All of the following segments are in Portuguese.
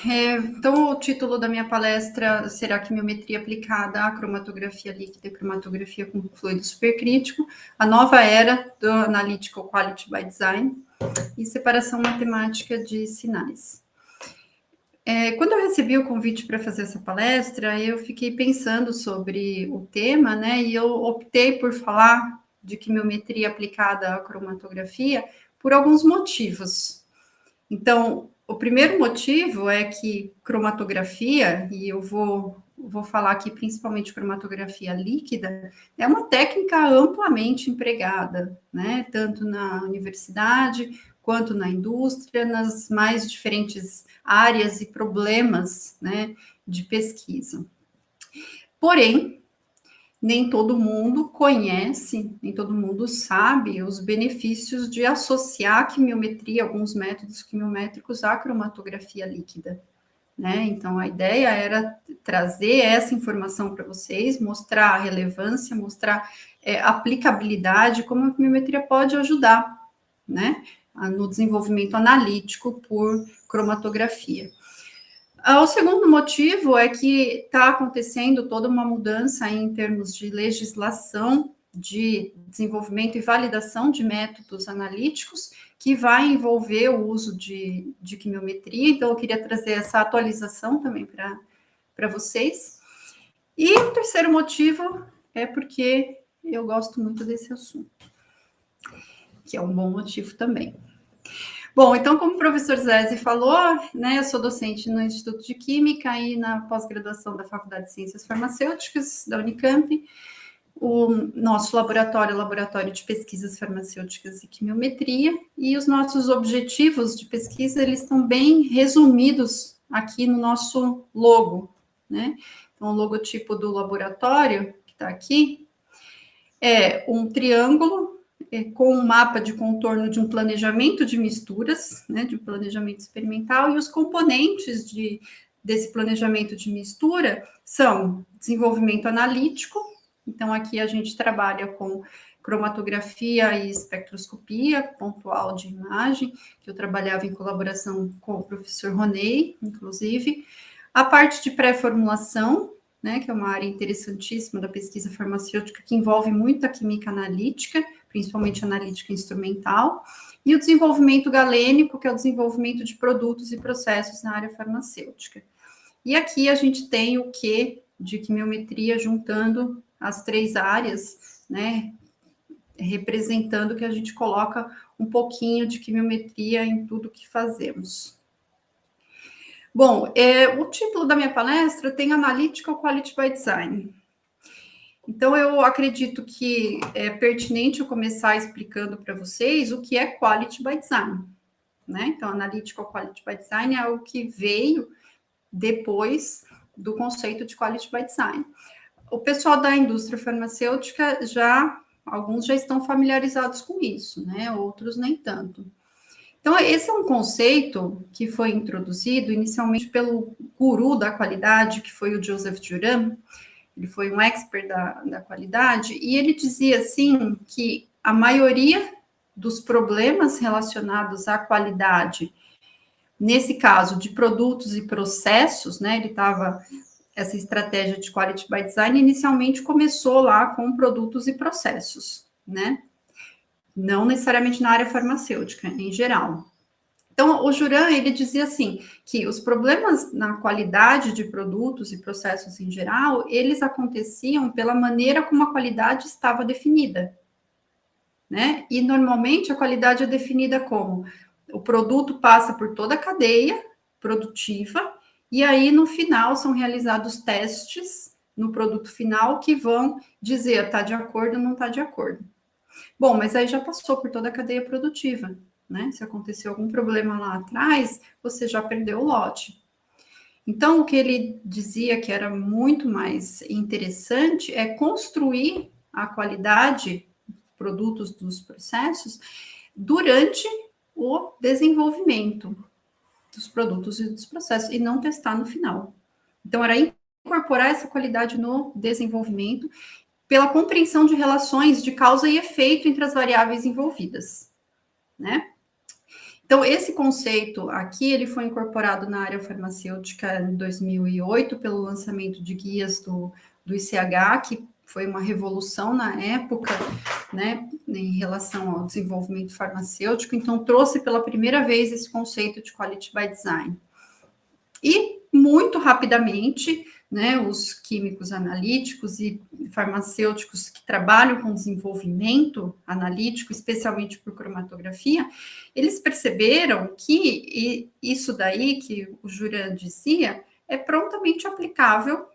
Então, o título da minha palestra será Quimiometria aplicada à cromatografia líquida e cromatografia com fluido supercrítico, a nova era do Analytical Quality by Design e separação matemática de sinais. Quando eu recebi o convite para fazer essa palestra, eu fiquei pensando sobre o tema, né, e eu optei por falar de quimiometria aplicada à cromatografia por alguns motivos. Então, o primeiro motivo é que cromatografia, e eu vou falar aqui principalmente cromatografia líquida, é uma técnica amplamente empregada, né? Tanto na universidade quanto na indústria, nas mais diferentes áreas e problemas, né, de pesquisa. Porém, nem todo mundo conhece, nem todo mundo sabe os benefícios de associar a quimiometria, alguns métodos quimiométricos, à cromatografia líquida, né? Então, a ideia era trazer essa informação para vocês, mostrar a relevância, mostrar a aplicabilidade, como a quimiometria pode ajudar, né, no desenvolvimento analítico por cromatografia. O segundo motivo é que está acontecendo toda uma mudança em termos de legislação, de desenvolvimento e validação de métodos analíticos, que vai envolver o uso de quimiometria. Então, eu queria trazer essa atualização também para vocês. E o terceiro motivo é porque eu gosto muito desse assunto, que é um bom motivo também. Bom, então, como o professor Zézi falou, né, eu sou docente no Instituto de Química e na pós-graduação da Faculdade de Ciências Farmacêuticas da Unicamp. O nosso laboratório é o Laboratório de Pesquisas Farmacêuticas e Quimiometria, e os nossos objetivos de pesquisa, eles estão bem resumidos aqui no nosso logo, né? Então, o logotipo do laboratório, que está aqui, é um triângulo com um mapa de contorno de um planejamento de misturas, né, de um planejamento experimental, e os componentes desse planejamento de mistura são desenvolvimento analítico. Então, aqui a gente trabalha com cromatografia e espectroscopia pontual de imagem, que eu trabalhava em colaboração com o professor Roney, inclusive. A parte de pré-formulação, né, que é uma área interessantíssima da pesquisa farmacêutica, que envolve muita química analítica, principalmente analítica instrumental, e o desenvolvimento galênico, que é o desenvolvimento de produtos e processos na área farmacêutica. E aqui a gente tem o Q de quimiometria juntando as três áreas, né, representando que a gente coloca um pouquinho de quimiometria em tudo que fazemos. Bom, o título da minha palestra tem Analytical Quality by Design. Então, eu acredito que é pertinente eu começar explicando para vocês o que é Quality by Design, né? Então, Analytical Quality by Design é o que veio depois do conceito de Quality by Design. O pessoal da indústria farmacêutica alguns já estão familiarizados com isso, né? Outros nem tanto. Então, esse é um conceito que foi introduzido inicialmente pelo guru da qualidade, que foi o Joseph Juran. Ele foi um expert da qualidade, e ele dizia, assim, que a maioria dos problemas relacionados à qualidade, nesse caso de produtos e processos, né, essa estratégia de Quality by Design inicialmente começou lá com produtos e processos, né, não necessariamente na área farmacêutica, em geral. Então, o Juran, ele dizia assim, que os problemas na qualidade de produtos e processos em geral, eles aconteciam pela maneira como a qualidade estava definida, né? E, normalmente, a qualidade é definida como o produto passa por toda a cadeia produtiva, e aí, no final, são realizados testes no produto final que vão dizer está de acordo ou não está de acordo. Bom, mas aí já passou por toda a cadeia produtiva, né? Se aconteceu algum problema lá atrás, você já perdeu o lote. Então, o que ele dizia que era muito mais interessante é construir a qualidade dos produtos, dos processos, durante o desenvolvimento dos produtos e dos processos, e não testar no final. Então, era incorporar essa qualidade no desenvolvimento, pela compreensão de relações de causa e efeito entre as variáveis envolvidas, né? Então, esse conceito aqui, ele foi incorporado na área farmacêutica em 2008, pelo lançamento de guias do ICH, que foi uma revolução na época, né, em relação ao desenvolvimento farmacêutico. Então, trouxe pela primeira vez esse conceito de Quality by Design. E, muito rapidamente, né, os químicos analíticos e farmacêuticos que trabalham com desenvolvimento analítico, especialmente por cromatografia, eles perceberam que isso daí que o Juran dizia é prontamente aplicável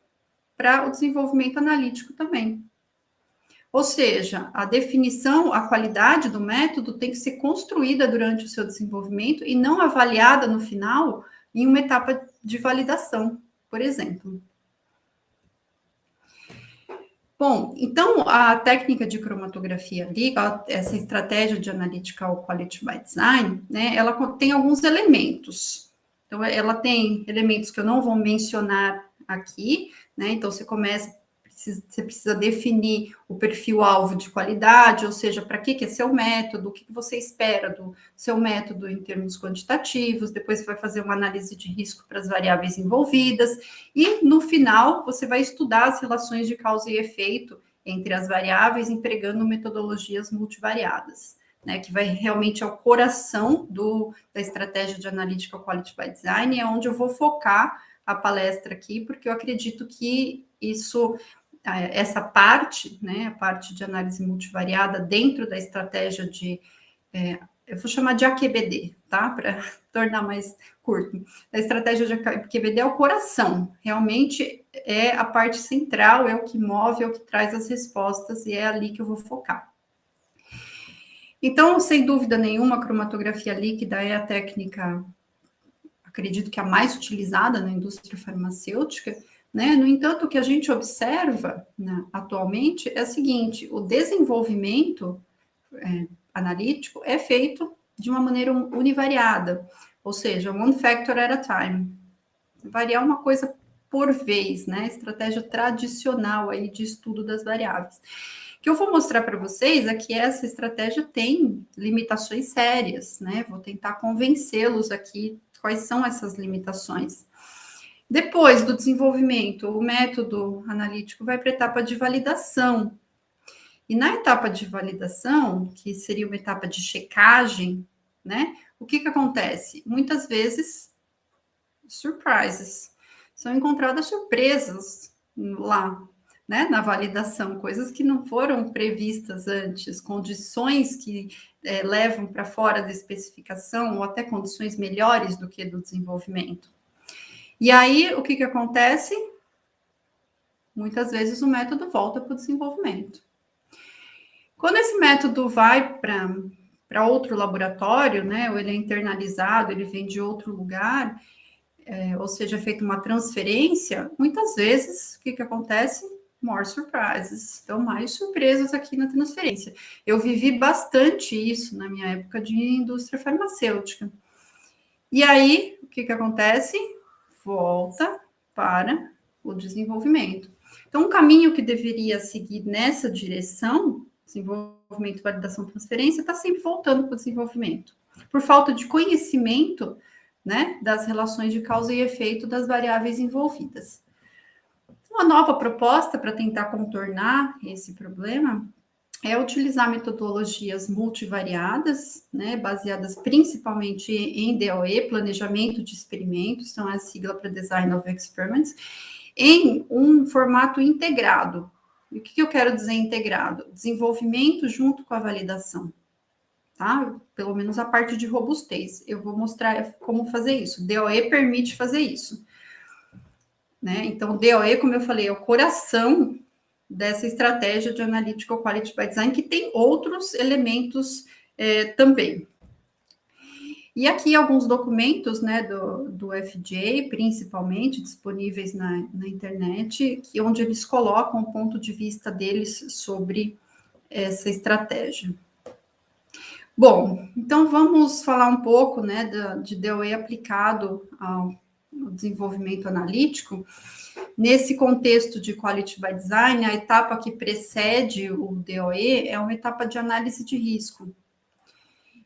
para o desenvolvimento analítico também. Ou seja, a definição, a qualidade do método tem que ser construída durante o seu desenvolvimento e não avaliada no final em uma etapa de validação, por exemplo. Bom, então a técnica de cromatografia ali, essa estratégia de Analytical Quality by Design, né, ela tem alguns elementos. Então, ela tem elementos que eu não vou mencionar aqui, né? Então, você precisa definir o perfil-alvo de qualidade, ou seja, para que é seu método, o que você espera do seu método em termos quantitativos, depois você vai fazer uma análise de risco para as variáveis envolvidas, e no final você vai estudar as relações de causa e efeito entre as variáveis, empregando metodologias multivariadas, né, que vai realmente ao coração da estratégia de Analytical Quality by Design, é onde eu vou focar a palestra aqui, porque eu acredito que essa parte, né, a parte de análise multivariada dentro da estratégia eu vou chamar de AQBD, tá? Para tornar mais curto. A estratégia de AQBD é o coração, realmente é a parte central, é o que move, é o que traz as respostas, e é ali que eu vou focar. Então, sem dúvida nenhuma, a cromatografia líquida é a técnica, acredito que a mais utilizada na indústria farmacêutica, né? No entanto, o que a gente observa, né, atualmente é o seguinte: o desenvolvimento analítico é feito de uma maneira univariada, ou seja, one factor at a time. Variar uma coisa por vez, né? Estratégia tradicional aí de estudo das variáveis. O que eu vou mostrar para vocês é que essa estratégia tem limitações sérias, né? Vou tentar convencê-los aqui quais são essas limitações. Depois do desenvolvimento, o método analítico vai para a etapa de validação. E na etapa de validação, que seria uma etapa de checagem, né? O que acontece? Muitas vezes, surprises. São encontradas surpresas lá, né? Na validação, coisas que não foram previstas antes, condições que levam para fora da especificação, ou até condições melhores do que do desenvolvimento. E aí, o que acontece? Muitas vezes o método volta para o desenvolvimento. Quando esse método vai para outro laboratório, né, ou ele é internalizado, ele vem de outro lugar, ou seja, é feita uma transferência, muitas vezes, o que acontece? More surprises. Então, mais surpresas aqui na transferência. Eu vivi bastante isso na minha época de indústria farmacêutica. E aí, o que acontece? Volta para o desenvolvimento. Então, um caminho que deveria seguir nessa direção, desenvolvimento, validação, transferência, está sempre voltando para o desenvolvimento. Por falta de conhecimento, né, das relações de causa e efeito das variáveis envolvidas. Uma nova proposta para tentar contornar esse problema é utilizar metodologias multivariadas, né, baseadas principalmente em DOE, Planejamento de Experimentos, então é a sigla para Design of Experiments, em um formato integrado. E o que eu quero dizer integrado? Desenvolvimento junto com a validação, tá? Pelo menos a parte de robustez. Eu vou mostrar como fazer isso. DOE permite fazer isso, né? Então, DOE, como eu falei, é o coração dessa estratégia de Analytical Quality by Design, que tem outros elementos também. E aqui alguns documentos, né, do FDA, principalmente, disponíveis na internet, onde eles colocam o ponto de vista deles sobre essa estratégia. Bom, então vamos falar um pouco, né, de DOE aplicado ao desenvolvimento analítico. Nesse contexto de Quality by Design, a etapa que precede o DOE é uma etapa de análise de risco.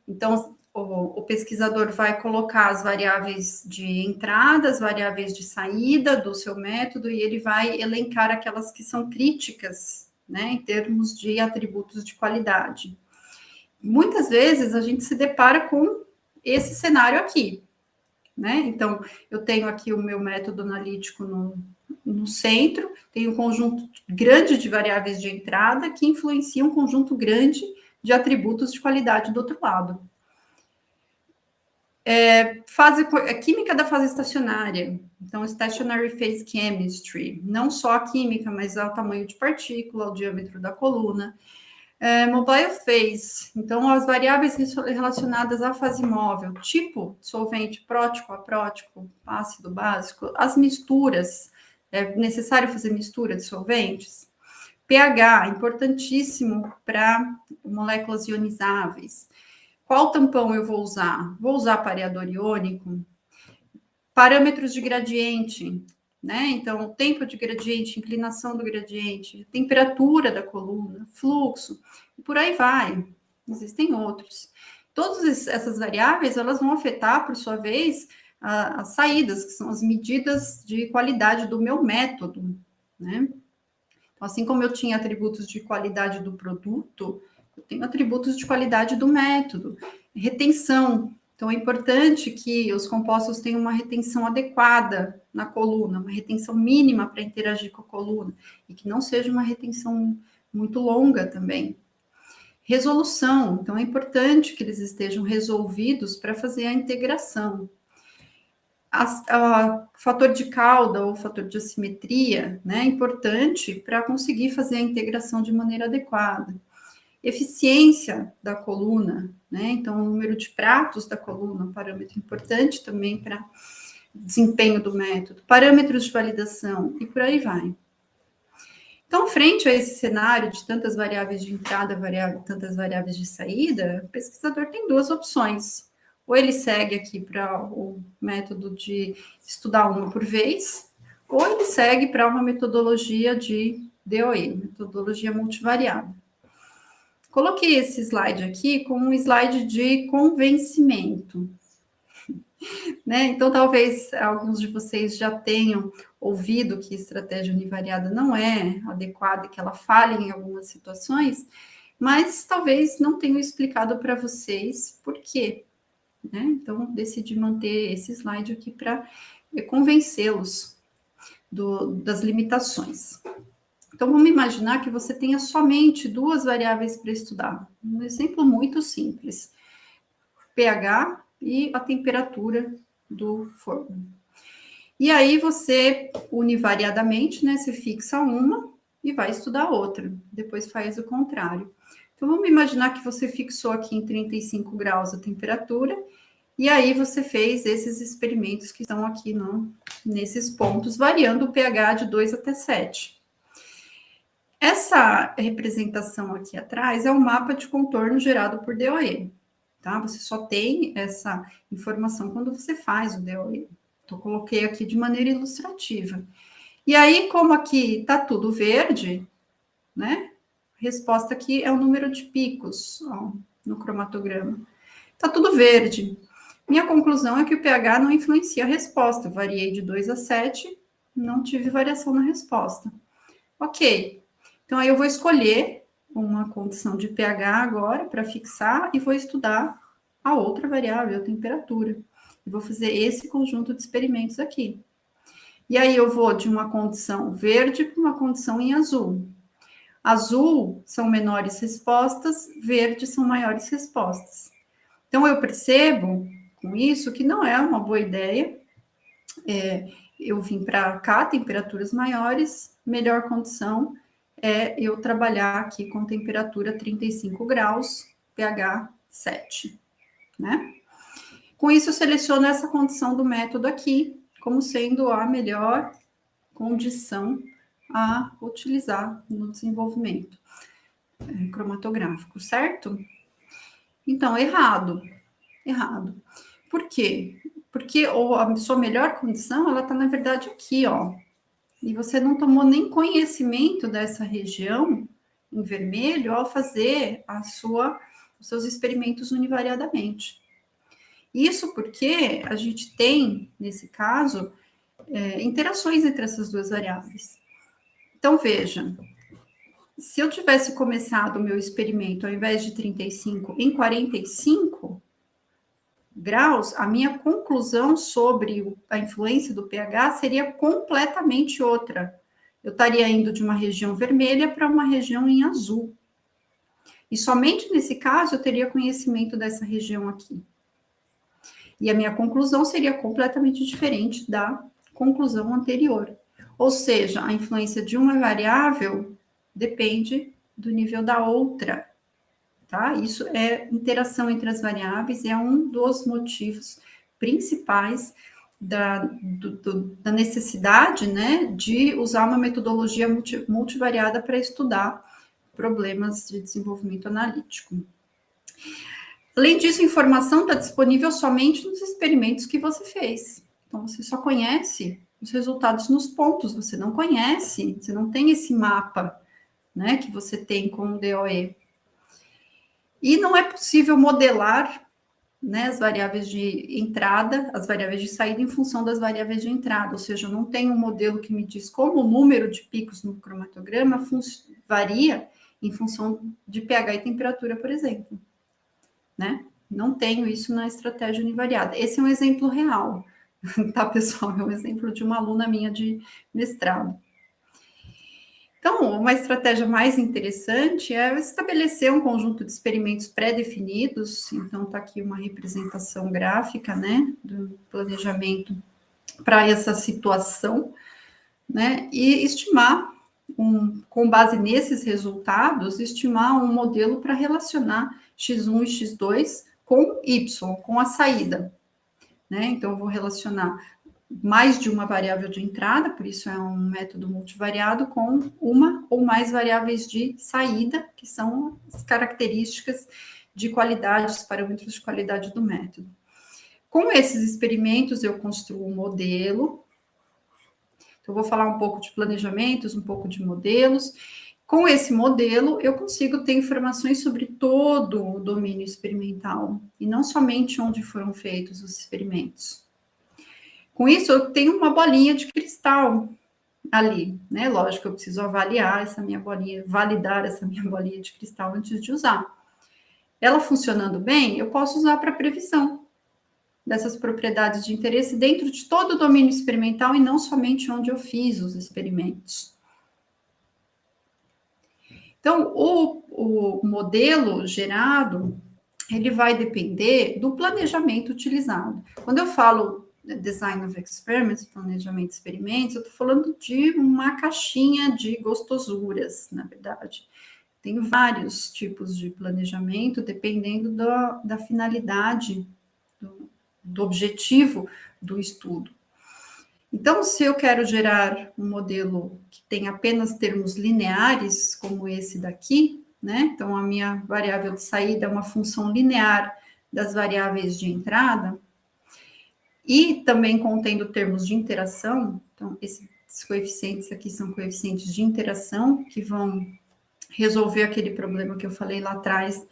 Então, o pesquisador vai colocar as variáveis de entrada, as variáveis de saída do seu método, e ele vai elencar aquelas que são críticas, né, em termos de atributos de qualidade. Muitas vezes a gente se depara com esse cenário aqui, né? Então, eu tenho aqui o meu método analítico no centro, tenho um conjunto grande de variáveis de entrada que influenciam um conjunto grande de atributos de qualidade do outro lado. A química da fase estacionária, então stationary phase chemistry, não só a química, mas o tamanho de partícula, o diâmetro da coluna. Mobile phase, então as variáveis relacionadas à fase móvel, tipo solvente prótico, aprótico, ácido básico, as misturas, é necessário fazer mistura de solventes. pH, importantíssimo para moléculas ionizáveis. Qual tampão eu vou usar? Vou usar pareador iônico. Parâmetros de gradiente, né? Então, o tempo de gradiente, inclinação do gradiente, temperatura da coluna, fluxo, e por aí vai. Existem outros. Todas essas variáveis, elas vão afetar, por sua vez, as saídas, que são as medidas de qualidade do meu método, né? Então, assim como eu tinha atributos de qualidade do produto, eu tenho atributos de qualidade do método. Retenção. Então, é importante que os compostos tenham uma retenção adequada na coluna, uma retenção mínima para interagir com a coluna, e que não seja uma retenção muito longa também. Resolução. Então, é importante que eles estejam resolvidos para fazer a integração. Fator de cauda ou fator de assimetria, né, é importante para conseguir fazer a integração de maneira adequada. Eficiência da coluna, né, então o número de pratos da coluna, um parâmetro importante também para desempenho do método, parâmetros de validação e por aí vai. Então, frente a esse cenário de tantas variáveis de entrada, tantas variáveis de saída, o pesquisador tem duas opções. Ou ele segue aqui para o método de estudar uma por vez, ou ele segue para uma metodologia de DOE, metodologia multivariável. Coloquei esse slide aqui como um slide de convencimento, né? Então, talvez alguns de vocês já tenham ouvido que estratégia univariada não é adequada, que ela falha em algumas situações, mas talvez não tenham explicado para vocês por quê. Né? Então, decidi manter esse slide aqui para convencê-los das limitações. Então, vamos imaginar que você tenha somente duas variáveis para estudar. Um exemplo muito simples: pH e a temperatura do forno. E aí, você, univariadamente, né, você fixa uma e vai estudar outra. Depois faz o contrário. Então, vamos imaginar que você fixou aqui em 35 graus a temperatura, e aí você fez esses experimentos que estão aqui nesses pontos, variando o pH de 2 até 7. Essa representação aqui atrás é um mapa de contorno gerado por DOE, tá? Você só tem essa informação quando você faz o DOE. Então, coloquei aqui de maneira ilustrativa. E aí, como aqui está tudo verde, né? A resposta aqui é o número de picos, ó, no cromatograma. Está tudo verde. Minha conclusão é que o pH não influencia a resposta. Eu variei de 2 a 7, não tive variação na resposta. Ok. Então, aí eu vou escolher uma condição de pH agora para fixar e vou estudar a outra variável, a temperatura. E vou fazer esse conjunto de experimentos aqui. E aí eu vou de uma condição verde para uma condição em azul. Azul são menores respostas, verde são maiores respostas. Então, eu percebo com isso que não é uma boa ideia eu vim para cá, temperaturas maiores, melhor condição é eu trabalhar aqui com temperatura 35 graus, pH 7, né? Com isso, eu seleciono essa condição do método aqui como sendo a melhor condição a utilizar no desenvolvimento cromatográfico, certo? Então, errado. Por quê? Porque a sua melhor condição, ela está, na verdade, aqui, ó. E você não tomou nem conhecimento dessa região em vermelho ao fazer os seus experimentos univariadamente. Isso porque a gente tem, nesse caso, interações entre essas duas variáveis. Então, veja, se eu tivesse começado o meu experimento, ao invés de 35, em 45 graus, a minha conclusão sobre a influência do pH seria completamente outra. Eu estaria indo de uma região vermelha para uma região em azul. E somente nesse caso eu teria conhecimento dessa região aqui. E a minha conclusão seria completamente diferente da conclusão anterior. Ou seja, a influência de uma variável depende do nível da outra, tá? Isso é interação entre as variáveis, é um dos motivos principais da necessidade, né, de usar uma metodologia multivariada para estudar problemas de desenvolvimento analítico. Além disso, a informação está disponível somente nos experimentos que você fez. Então, você só conhece os resultados nos pontos, você não conhece, você não tem esse mapa, né, que você tem com o DOE. E não é possível modelar, né, as variáveis de entrada, as variáveis de saída em função das variáveis de entrada, ou seja, eu não tenho um modelo que me diz como o número de picos no cromatograma varia em função de pH e temperatura, por exemplo, né? Não tenho isso na estratégia univariada. Esse é um exemplo real, tá, pessoal? É um exemplo de uma aluna minha de mestrado. Então, uma estratégia mais interessante é estabelecer um conjunto de experimentos pré-definidos. Então, está aqui uma representação gráfica, né, do planejamento para essa situação, né, e estimar, com base nesses resultados, estimar um modelo para relacionar X1 e X2 com Y, com a saída, né? Então, eu vou relacionar mais de uma variável de entrada, por isso é um método multivariado, com uma ou mais variáveis de saída, que são as características de qualidade, os parâmetros de qualidade do método. Com esses experimentos, eu construo um modelo. Então, eu vou falar um pouco de planejamentos, um pouco de modelos. Com esse modelo, eu consigo ter informações sobre todo o domínio experimental, e não somente onde foram feitos os experimentos. Com isso, eu tenho uma bolinha de cristal ali, né? Lógico que eu preciso avaliar essa minha bolinha, validar essa minha bolinha de cristal antes de usar. Ela funcionando bem, eu posso usar para previsão dessas propriedades de interesse dentro de todo o domínio experimental e não somente onde eu fiz os experimentos. Então, o modelo gerado, ele vai depender do planejamento utilizado. Quando eu falo design of experiments, planejamento de experimentos, eu estou falando de uma caixinha de gostosuras, na verdade. Tem vários tipos de planejamento, dependendo da finalidade, do objetivo do estudo. Então, se eu quero gerar um modelo que tem apenas termos lineares, como esse daqui, né? Então, a minha variável de saída é uma função linear das variáveis de entrada, e também contendo termos de interação. Então, esses coeficientes aqui são coeficientes de interação, que vão resolver aquele problema que eu falei lá atrás,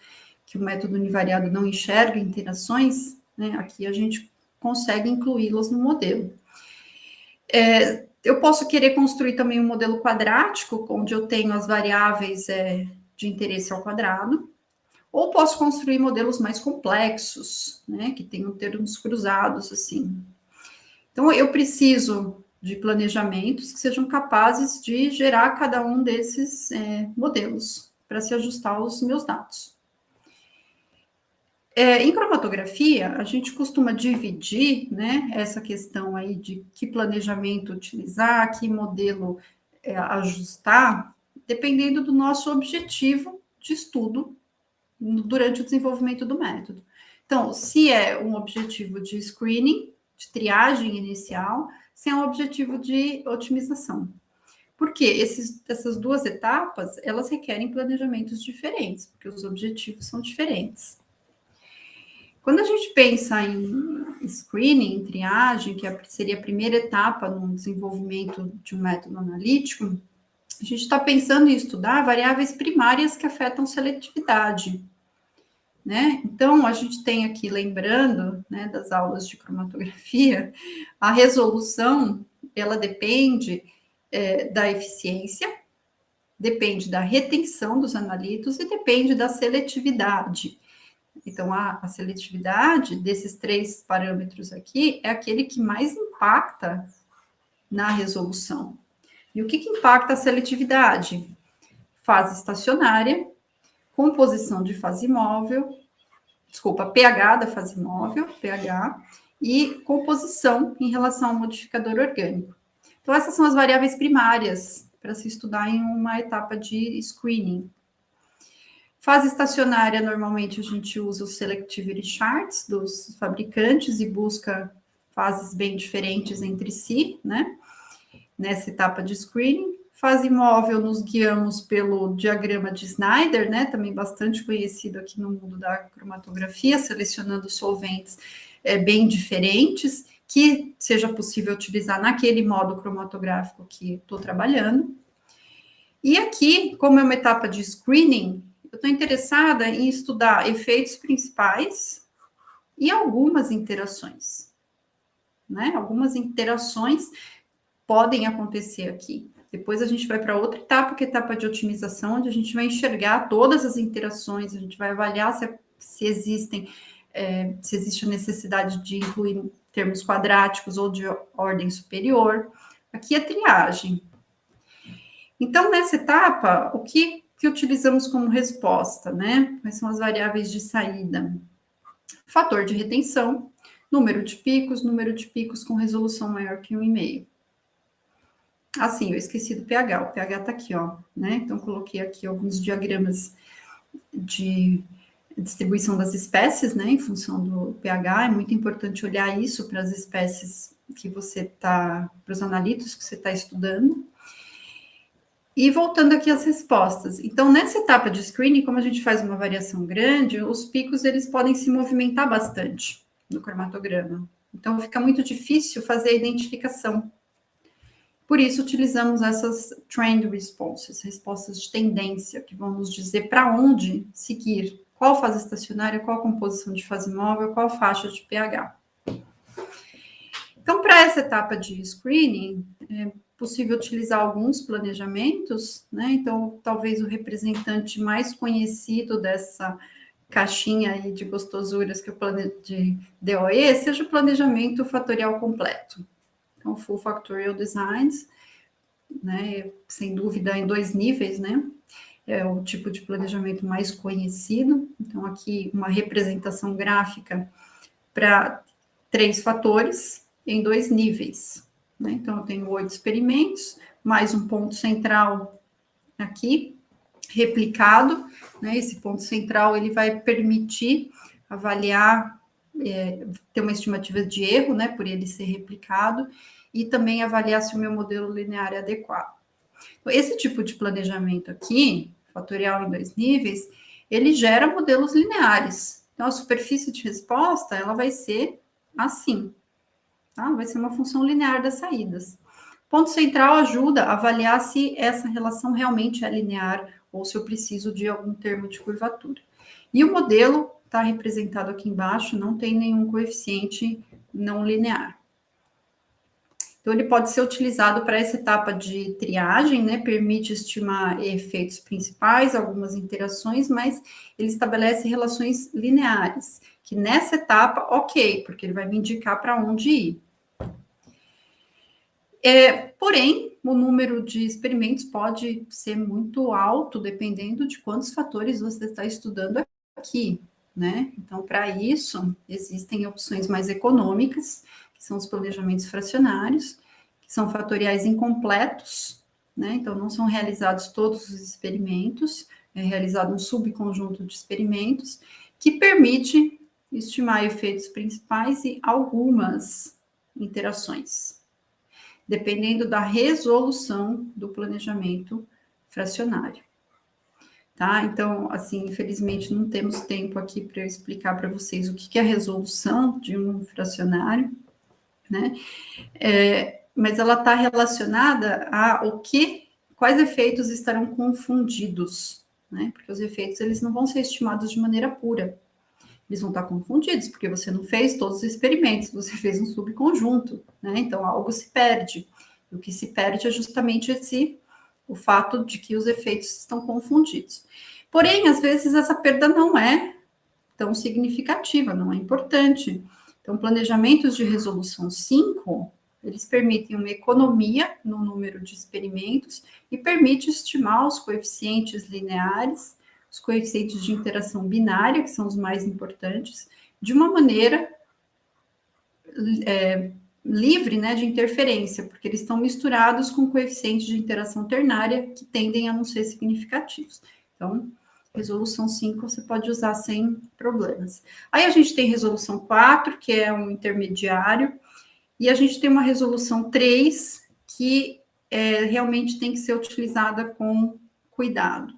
que o método univariado não enxerga interações, né? Aqui a gente consegue incluí-las no modelo. Eu posso querer construir também um modelo quadrático, onde eu tenho as variáveis de interesse ao quadrado, ou posso construir modelos mais complexos, né, que tenham termos cruzados, assim. Então, eu preciso de planejamentos que sejam capazes de gerar cada um desses modelos, para se ajustar aos meus dados. Em cromatografia, a gente costuma dividir, né, essa questão aí de que planejamento utilizar, que modelo ajustar, dependendo do nosso objetivo de estudo durante o desenvolvimento do método. Então, se é um objetivo de screening, de triagem inicial, se é um objetivo de otimização. Porque essas duas etapas, elas requerem planejamentos diferentes, porque os objetivos são diferentes. Quando a gente pensa em screening, em triagem, que seria a primeira etapa no desenvolvimento de um método analítico, a gente está pensando em estudar variáveis primárias que afetam seletividade. né? Então, a gente tem aqui, lembrando, né, das aulas de cromatografia, a resolução, ela depende da eficiência, depende da retenção dos analitos e depende da seletividade. Então, a seletividade desses 3 parâmetros aqui é aquele que mais impacta na resolução. E o que impacta a seletividade? Fase estacionária, composição de fase móvel, pH da fase móvel, pH, e composição em relação ao modificador orgânico. Então, essas são as variáveis primárias para se estudar em uma etapa de screening. Fase estacionária, normalmente a gente usa os selectivity charts dos fabricantes e busca fases bem diferentes entre si, né? Nessa etapa de screening. Fase móvel, nos guiamos pelo diagrama de Snyder, né? Também bastante conhecido aqui no mundo da cromatografia, selecionando solventes bem diferentes, que seja possível utilizar naquele modo cromatográfico que estou trabalhando. E aqui, como é uma etapa de screening, eu estou interessada em estudar efeitos principais e algumas interações, né? Algumas interações podem acontecer aqui. Depois a gente vai para outra etapa, que é a etapa de otimização, onde a gente vai enxergar todas as interações, a gente vai avaliar se existe a necessidade de incluir termos quadráticos ou de ordem superior. Aqui é triagem. Então, nessa etapa, o que utilizamos como resposta, né? Quais são as variáveis de saída? Fator de retenção, número de picos com resolução maior que 1,5. Assim, eu esqueci do pH, o pH tá aqui, ó, né? Então, coloquei aqui alguns diagramas de distribuição das espécies, né, em função do pH. É muito importante olhar isso para as espécies que você tá, para os analitos que você está estudando. E voltando aqui às respostas. Então, nessa etapa de screening, como a gente faz uma variação grande, os picos, eles podem se movimentar bastante no cromatograma. Então, fica muito difícil fazer a identificação. Por isso, utilizamos essas trend responses, respostas de tendência, que vão nos dizer para onde seguir, qual fase estacionária, qual composição de fase móvel, qual faixa de pH. Então, para essa etapa de screening, é possível utilizar alguns planejamentos, né? Então, talvez o representante mais conhecido dessa caixinha aí de gostosuras, que é o de DOE, seja o planejamento fatorial completo. Então, Full Factorial Designs, né, sem dúvida em 2 níveis, né, é o tipo de planejamento mais conhecido. Então, aqui uma representação gráfica para 3 fatores em 2 níveis, né? Então, eu tenho 8 experimentos, mais um ponto central aqui, replicado, né? Esse ponto central, ele vai permitir avaliar, ter uma estimativa de erro, né, por ele ser replicado, e também avaliar se o meu modelo linear é adequado. Então, esse tipo de planejamento aqui, fatorial em 2 níveis, ele gera modelos lineares. Então, a superfície de resposta, ela vai ser assim, tá? Vai ser uma função linear das saídas. Ponto central ajuda a avaliar se essa relação realmente é linear ou se eu preciso de algum termo de curvatura. E o modelo está representado aqui embaixo, não tem nenhum coeficiente não linear. Então, ele pode ser utilizado para essa etapa de triagem, né? Permite estimar efeitos principais, algumas interações, mas ele estabelece relações lineares, que nessa etapa, ok, porque ele vai me indicar para onde ir. Porém, o número de experimentos pode ser muito alto, dependendo de quantos fatores você está estudando aqui, né? Então, para isso, existem opções mais econômicas, que são os planejamentos fracionários, que são fatoriais incompletos, né? Então, não são realizados todos os experimentos, é realizado um subconjunto de experimentos, que permite estimar efeitos principais e algumas interações, dependendo da resolução do planejamento fracionário. Tá? Então, assim, infelizmente não temos tempo aqui para eu explicar para vocês o que é a resolução de um fracionário, né? Mas ela está relacionada a quais efeitos estarão confundidos, né? Porque os efeitos, eles não vão ser estimados de maneira pura. eles vão estar confundidos, porque você não fez todos os experimentos, você fez um subconjunto, né? Então, algo se perde. O que se perde é justamente o fato de que os efeitos estão confundidos. Porém, às vezes, essa perda não é tão significativa, não é importante. Então, planejamentos de resolução 5, eles permitem uma economia no número de experimentos e permite estimar os coeficientes lineares, os coeficientes de interação binária, que são os mais importantes, de uma maneira livre, né, de interferência, porque eles estão misturados com coeficientes de interação ternária que tendem a não ser significativos. Então, resolução 5 você pode usar sem problemas. Aí a gente tem resolução 4, que é um intermediário, e a gente tem uma resolução 3, que realmente tem que ser utilizada com cuidado.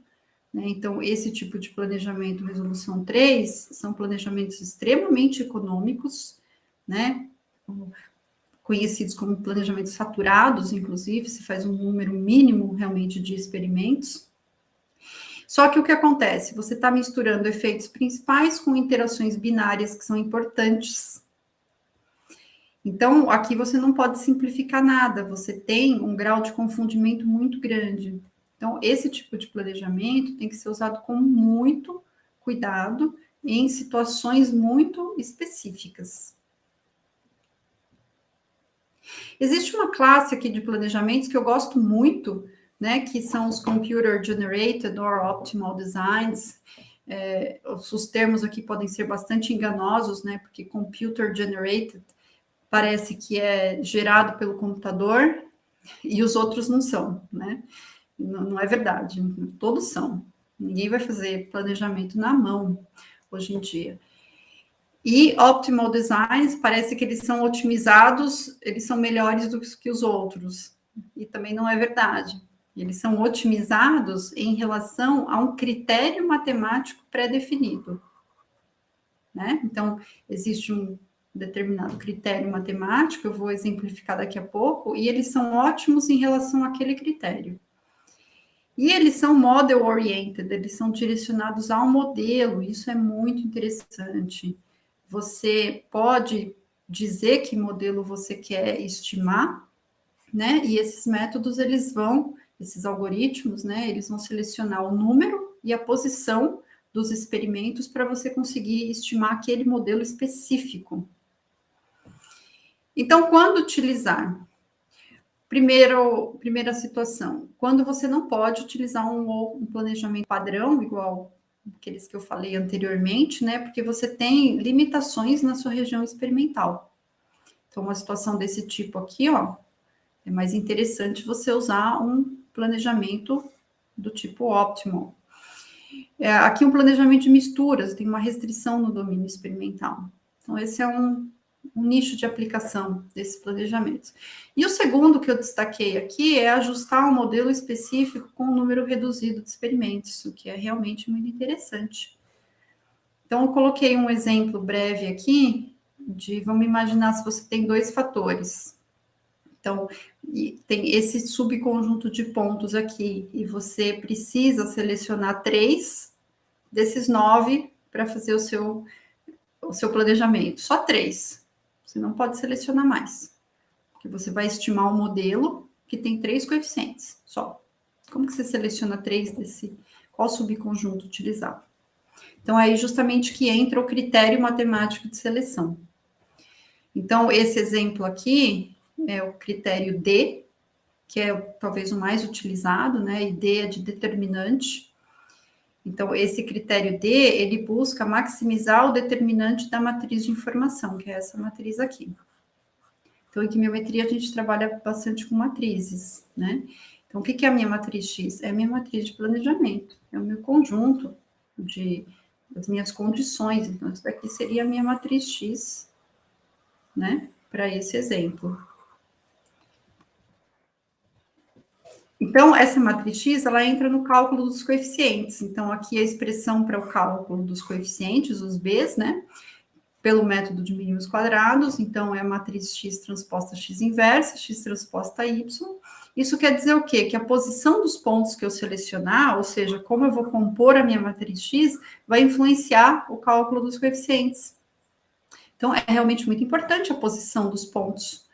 Né? Então, esse tipo de planejamento, resolução 3, são planejamentos extremamente econômicos, né? Conhecidos como planejamentos saturados, inclusive, se faz um número mínimo realmente de experimentos. Só que o que acontece? Você está misturando efeitos principais com interações binárias que são importantes. Então, aqui você não pode simplificar nada, você tem um grau de confundimento muito grande. Então, esse tipo de planejamento tem que ser usado com muito cuidado em situações muito específicas. Existe uma classe aqui de planejamentos que eu gosto muito, né, que são os Computer Generated or Optimal Designs. Os termos aqui podem ser bastante enganosos, né, porque Computer Generated parece que é gerado pelo computador e os outros não são, né? Não é verdade, todos são. Ninguém vai fazer planejamento na mão hoje em dia. E Optimal Designs, parece que eles são otimizados, eles são melhores do que os outros. E também não é verdade. Eles são otimizados em relação a um critério matemático pré-definido. Né? Então, existe um determinado critério matemático, eu vou exemplificar daqui a pouco, e eles são ótimos em relação àquele critério. E eles são model oriented, eles são direcionados ao modelo, isso é muito interessante. Você pode dizer que modelo você quer estimar, né? E esses métodos, esses algoritmos, né? Eles vão selecionar o número e a posição dos experimentos para você conseguir estimar aquele modelo específico. Então, quando utilizar? Primeira situação, quando você não pode utilizar um planejamento padrão, igual aqueles que eu falei anteriormente, né? Porque você tem limitações na sua região experimental. Então, uma situação desse tipo aqui, ó, é mais interessante você usar um planejamento do tipo óptimo. Aqui um planejamento de misturas, tem uma restrição no domínio experimental. Então, esse é um nicho de aplicação desses planejamentos. E o segundo que eu destaquei aqui é ajustar um modelo específico com um número reduzido de experimentos, o que é realmente muito interessante. Então, eu coloquei um exemplo breve aqui vamos imaginar se você tem 2 fatores. Então, tem esse subconjunto de pontos aqui, e você precisa selecionar 3 desses 9 para fazer o seu planejamento. Só 3. Você não pode selecionar mais. Porque você vai estimar um modelo que tem 3 coeficientes só. Como que você seleciona 3 qual subconjunto utilizar? Então, aí justamente que entra o critério matemático de seleção. Então, esse exemplo aqui é o critério D, que é talvez o mais utilizado, né? E D é de determinante. Então, esse critério D, ele busca maximizar o determinante da matriz de informação, que é essa matriz aqui. Então, em quimiometria, a gente trabalha bastante com matrizes, né? Então, o que é a minha matriz X? É a minha matriz de planejamento, é o meu conjunto das minhas condições. Então, isso daqui seria a minha matriz X, né? Para esse exemplo. Então, essa matriz X, ela entra no cálculo dos coeficientes. Então, aqui a expressão para o cálculo dos coeficientes, os Bs, né? Pelo método de mínimos quadrados. Então, é a matriz X transposta X inversa, X transposta Y. Isso quer dizer o quê? Que a posição dos pontos que eu selecionar, ou seja, como eu vou compor a minha matriz X, vai influenciar o cálculo dos coeficientes. Então, é realmente muito importante a posição dos pontos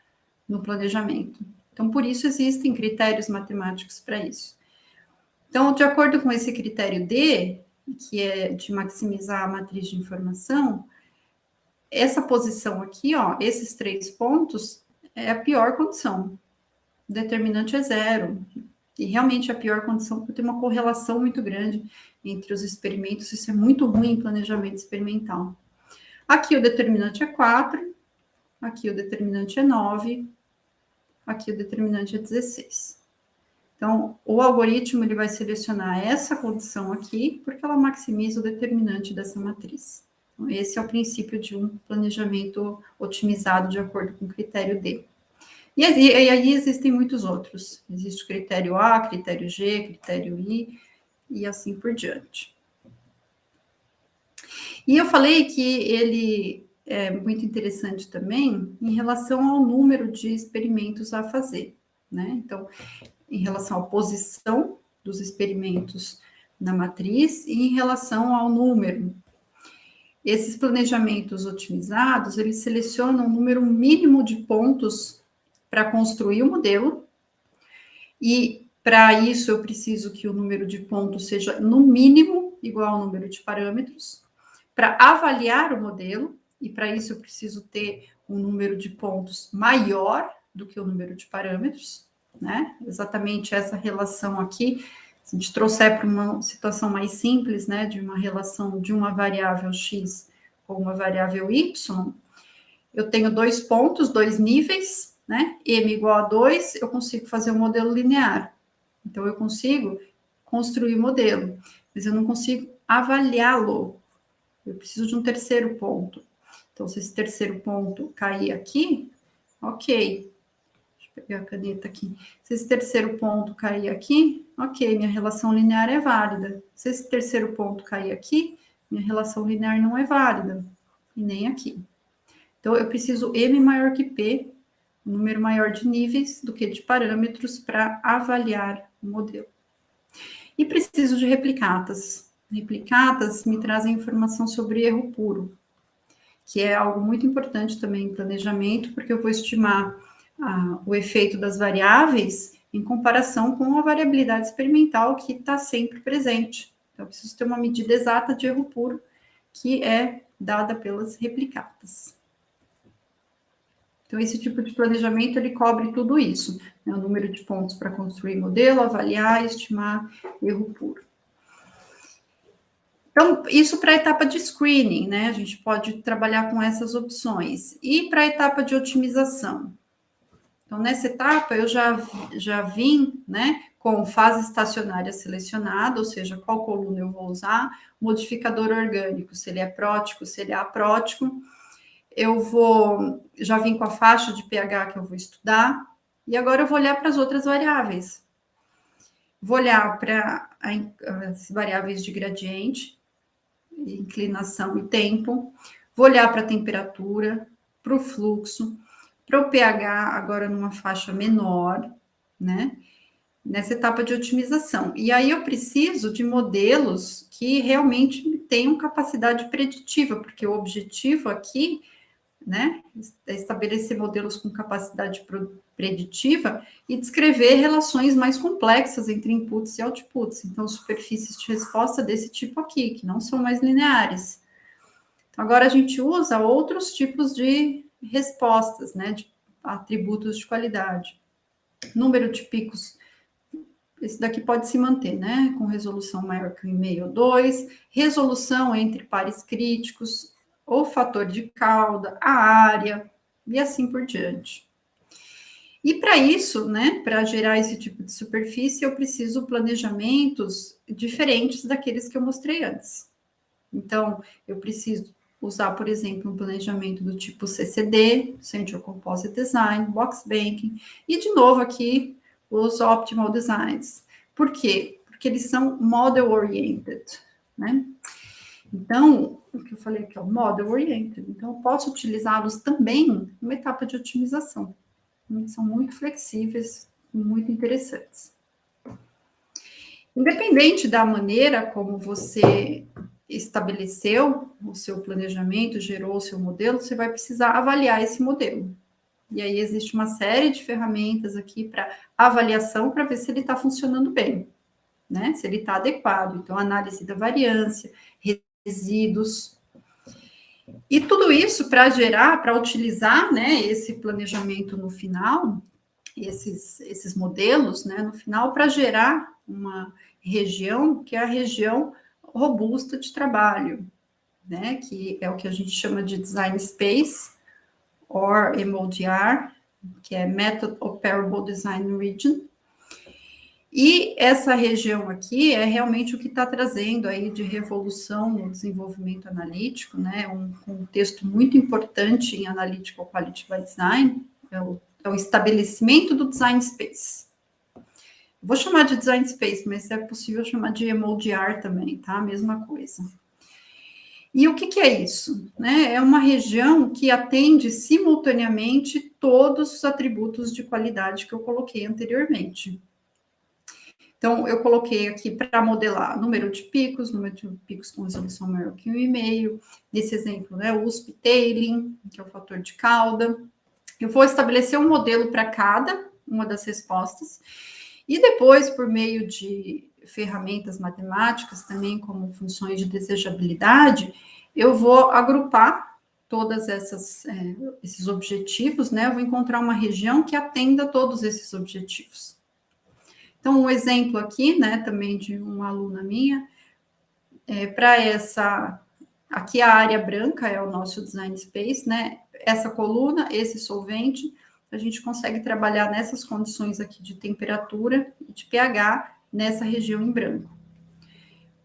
no planejamento. Então, por isso existem critérios matemáticos para isso. Então, de acordo com esse critério D, que é de maximizar a matriz de informação, essa posição aqui, ó, esses 3 pontos, é a pior condição. O determinante é 0. E realmente a pior condição, porque tem uma correlação muito grande entre os experimentos, isso é muito ruim em planejamento experimental. Aqui o determinante é 4, aqui o determinante é 9, aqui o determinante é 16. Então, o algoritmo ele vai selecionar essa condição aqui, porque ela maximiza o determinante dessa matriz. Então, esse é o princípio de um planejamento otimizado de acordo com o critério D. E aí existem muitos outros. Existe o critério A, critério G, critério I, e assim por diante. E eu falei que ele é muito interessante também em relação ao número de experimentos a fazer, né? Então, em relação à posição dos experimentos na matriz e em relação ao número. Esses planejamentos otimizados, eles selecionam um número mínimo de pontos para construir o modelo, e para isso eu preciso que o número de pontos seja no mínimo igual ao número de parâmetros, para avaliar o modelo, e para isso eu preciso ter um número de pontos maior do que o número de parâmetros, né? Exatamente essa relação aqui, se a gente trouxer para uma situação mais simples, né, de uma relação de uma variável x com uma variável y, eu tenho 2 pontos, 2 níveis, né? M igual a 2, eu consigo fazer um modelo linear. Então, eu consigo construir o modelo, mas eu não consigo avaliá-lo. Eu preciso de um terceiro ponto. Então, se esse terceiro ponto cair aqui, ok. Deixa eu pegar a caneta aqui. Se esse terceiro ponto cair aqui, ok, minha relação linear é válida. Se esse terceiro ponto cair aqui, minha relação linear não é válida. E nem aqui. Então, eu preciso M maior que P, um número maior de níveis do que de parâmetros para avaliar o modelo. E preciso de replicatas. Replicatas me trazem informação sobre erro puro, que é algo muito importante também em planejamento, porque eu vou estimar o efeito das variáveis em comparação com a variabilidade experimental que está sempre presente. Então, eu preciso ter uma medida exata de erro puro, que é dada pelas replicatas. Então, esse tipo de planejamento, ele cobre tudo isso, né? O número de pontos para construir modelo, avaliar, estimar erro puro. Então, isso para a etapa de screening, né? A gente pode trabalhar com essas opções. E para a etapa de otimização? Então, nessa etapa, eu já vim, né, com fase estacionária selecionada, ou seja, qual coluna eu vou usar, modificador orgânico, se ele é prótico, se ele é aprótico. Já vim com a faixa de pH que eu vou estudar, e agora eu vou olhar para as outras variáveis. Vou olhar para as variáveis de gradiente, inclinação e tempo, vou olhar para a temperatura, para o fluxo, para o pH, agora numa faixa menor, né? Nessa etapa de otimização. E aí eu preciso de modelos que realmente tenham capacidade preditiva, porque o objetivo aqui, né, é estabelecer modelos com capacidade preditiva e descrever relações mais complexas entre inputs e outputs. Então, superfícies de resposta desse tipo aqui, que não são mais lineares. Então, agora a gente usa outros tipos de respostas, né, de atributos de qualidade. Número de picos, esse daqui pode se manter, né, com resolução maior que 1,5 ou 2, resolução entre pares críticos, o fator de cauda, a área, e assim por diante. E para isso, né, para gerar esse tipo de superfície, eu preciso planejamentos diferentes daqueles que eu mostrei antes. Então, eu preciso usar, por exemplo, um planejamento do tipo CCD, Central Composite Design, Box Banking, e de novo aqui, os Optimal Designs. Por quê? Porque eles são model-oriented, né? Então, o que eu falei aqui é o model-oriented. Então, eu posso utilizá-los também numa etapa de otimização. São muito flexíveis, muito interessantes. Independente da maneira como você estabeleceu o seu planejamento, gerou o seu modelo, você vai precisar avaliar esse modelo. E aí existe uma série de ferramentas aqui para avaliação, para ver se ele está funcionando bem, né? Se ele está adequado. Então, análise da variância, resíduos. E tudo isso para gerar, para utilizar, né, esse planejamento no final, esses modelos, né, no final, para gerar uma região que é a região robusta de trabalho, né, que é o que a gente chama de Design Space, or MODR, que é Method Operable Design Region. E essa região aqui é realmente o que está trazendo aí de revolução no desenvolvimento analítico, né? Um contexto muito importante em Analytical Quality by Design é o estabelecimento do Design Space. Vou chamar de Design Space, mas é possível chamar de MODR também, tá? Mesma coisa. E o que é isso? Né? É uma região que atende simultaneamente todos os atributos de qualidade que eu coloquei anteriormente. Então, eu coloquei aqui para modelar número de picos com resolução maior que 1,5. Nesse exemplo, né, o USP Tailing, que é o fator de cauda. Eu vou estabelecer um modelo para cada uma das respostas. E depois, por meio de ferramentas matemáticas, também como funções de desejabilidade, eu vou agrupar todas esses objetivos, né? Eu vou encontrar uma região que atenda a todos esses objetivos. Então, um exemplo aqui, né, também de uma aluna minha, para aqui a área branca é o nosso design space, né? Essa coluna, esse solvente, a gente consegue trabalhar nessas condições aqui de temperatura e de pH nessa região em branco.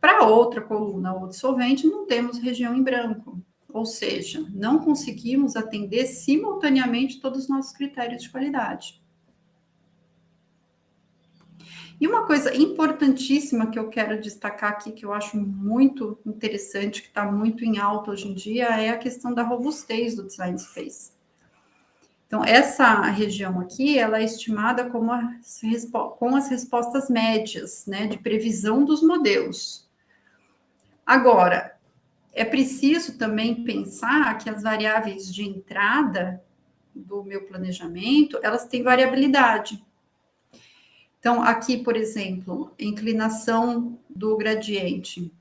Para outra coluna, outro solvente, não temos região em branco, ou seja, não conseguimos atender simultaneamente todos os nossos critérios de qualidade. E uma coisa importantíssima que eu quero destacar aqui, que eu acho muito interessante, que está muito em alta hoje em dia, é a questão da robustez do design space. Então, essa região aqui, ela é estimada com as respostas médias, né, de previsão dos modelos. Agora, é preciso também pensar que as variáveis de entrada do meu planejamento, elas têm variabilidade. Então, aqui, por exemplo, inclinação do gradiente,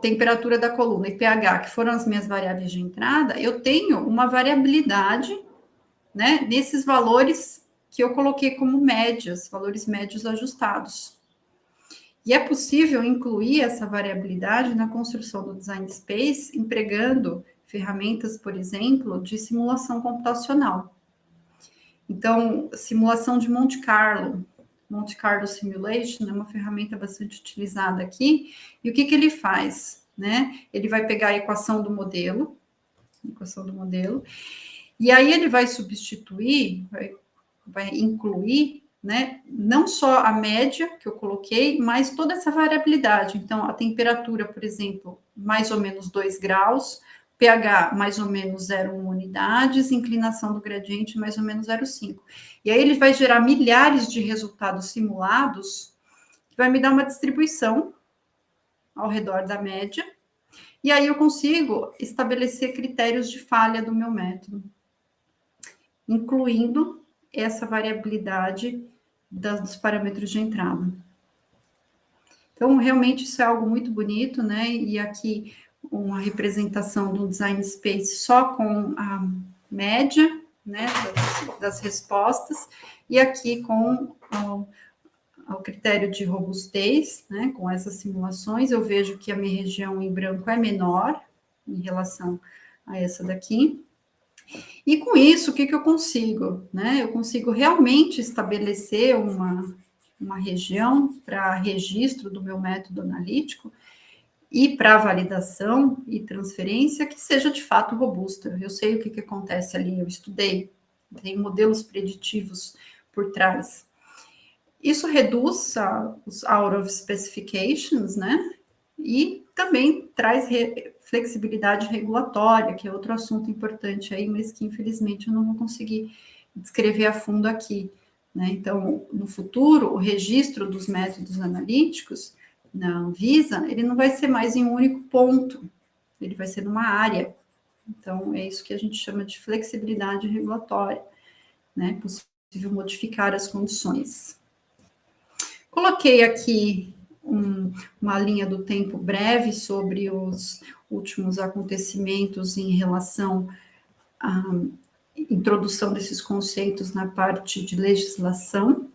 temperatura da coluna e pH, que foram as minhas variáveis de entrada, eu tenho uma variabilidade, né, nesses valores que eu coloquei como médias, valores médios ajustados. E é possível incluir essa variabilidade na construção do design space, empregando ferramentas, por exemplo, de simulação computacional. Então, simulação de Monte Carlo Simulation é uma ferramenta bastante utilizada aqui. E o que ele faz? Né? Ele vai pegar a equação do modelo, e aí ele vai substituir, vai incluir, né, não só a média que eu coloquei, mas toda essa variabilidade. Então, a temperatura, por exemplo, mais ou menos 2 graus, pH mais ou menos 0,1 unidades, inclinação do gradiente mais ou menos 0,5. E aí ele vai gerar milhares de resultados simulados, que vai me dar uma distribuição ao redor da média, e aí eu consigo estabelecer critérios de falha do meu método, incluindo essa variabilidade dos parâmetros de entrada. Então, realmente, isso é algo muito bonito, né? E aqui, uma representação do design space só com a média, né, das respostas, e aqui com o critério de robustez, né, com essas simulações, eu vejo que a minha região em branco é menor em relação a essa daqui. E com isso, o que eu consigo? Né? Eu consigo realmente estabelecer uma região para registro do meu método analítico e para validação e transferência que seja de fato robusta. Eu sei o que acontece ali, eu estudei, tem modelos preditivos por trás. Isso reduz os out of specifications, né? E também traz flexibilidade regulatória, que é outro assunto importante aí, mas que infelizmente eu não vou conseguir descrever a fundo aqui. né? Então, no futuro, o registro dos métodos analíticos na Anvisa, ele não vai ser mais em um único ponto, ele vai ser numa área. Então, é isso que a gente chama de flexibilidade regulatória, né? Possível modificar as condições. Coloquei aqui uma linha do tempo breve sobre os últimos acontecimentos em relação à introdução desses conceitos na parte de legislação.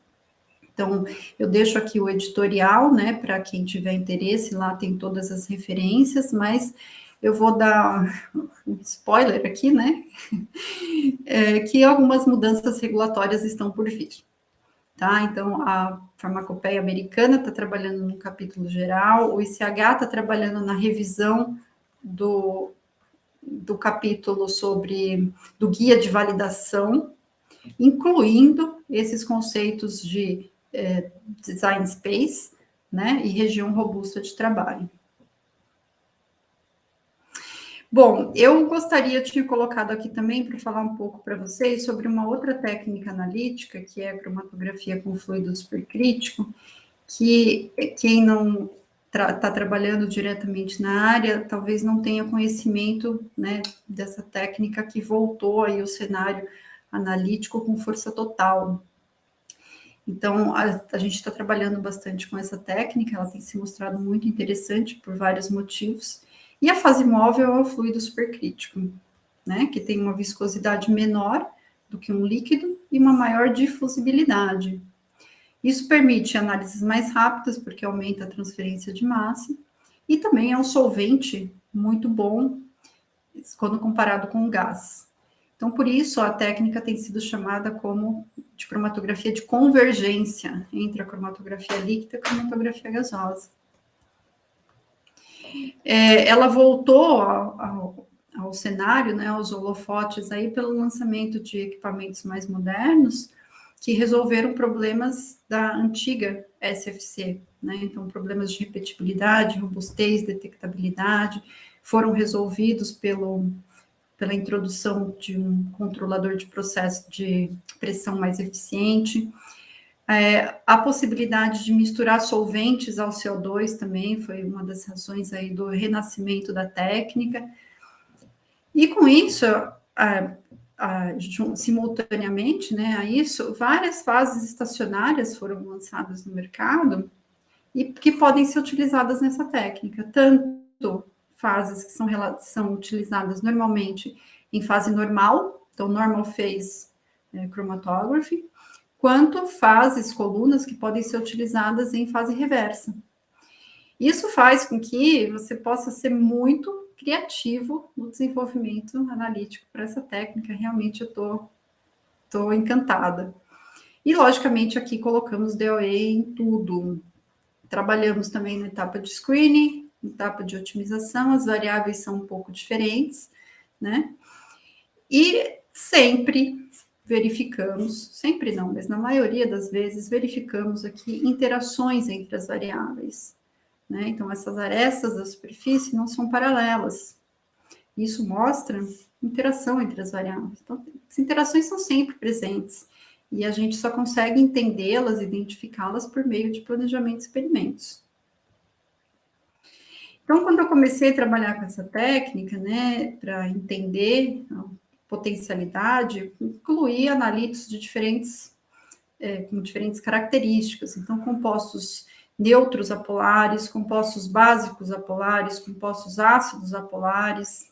Então, eu deixo aqui o editorial, né, para quem tiver interesse, lá tem todas as referências, mas eu vou dar um spoiler aqui, né, que algumas mudanças regulatórias estão por vir. Tá? Então, a farmacopeia americana está trabalhando no capítulo geral, o ICH está trabalhando na revisão do capítulo do guia de validação, incluindo esses conceitos de design space, né, e região robusta de trabalho. Bom, eu gostaria de ter colocado aqui também para falar um pouco para vocês sobre uma outra técnica analítica, que é a cromatografia com fluido supercrítico, que quem não está trabalhando diretamente na área, talvez não tenha conhecimento, né, dessa técnica que voltou aí o cenário analítico com força total. Então, a gente está trabalhando bastante com essa técnica, ela tem se mostrado muito interessante por vários motivos. E a fase móvel é o fluido supercrítico, né, que tem uma viscosidade menor do que um líquido e uma maior difusibilidade. Isso permite análises mais rápidas, porque aumenta a transferência de massa, e também é um solvente muito bom quando comparado com o gás. Então, por isso, a técnica tem sido chamada como de cromatografia de convergência entre a cromatografia líquida e a cromatografia gasosa. Ela voltou ao cenário, né, aos holofotes aí pelo lançamento de equipamentos mais modernos que resolveram problemas da antiga SFC, né? Então, problemas de repetibilidade, robustez, detectabilidade foram resolvidos pela introdução de um controlador de processo de pressão mais eficiente. A possibilidade de misturar solventes ao CO2 também foi uma das razões aí do renascimento da técnica. E com isso, simultaneamente, né, a isso, várias fases estacionárias foram lançadas no mercado e que podem ser utilizadas nessa técnica, tanto fases que são utilizadas normalmente em fase normal, então normal phase chromatography, quanto fases, colunas que podem ser utilizadas em fase reversa. Isso faz com que você possa ser muito criativo no desenvolvimento analítico para essa técnica. Realmente eu estou encantada. E, logicamente, aqui colocamos DOE em tudo. Trabalhamos também na etapa de screening, na etapa de otimização, as variáveis são um pouco diferentes, né? E sempre verificamos, sempre não, mas na maioria das vezes, verificamos aqui interações entre as variáveis, né? Então, essas arestas da superfície não são paralelas. Isso mostra interação entre as variáveis. Então, as interações são sempre presentes. E a gente só consegue entendê-las, identificá-las por meio de planejamento de experimentos. Então, quando eu comecei a trabalhar com essa técnica, né, para entender a potencialidade, incluí analíticos de com diferentes características. Então, compostos neutros apolares, compostos básicos apolares, compostos ácidos apolares,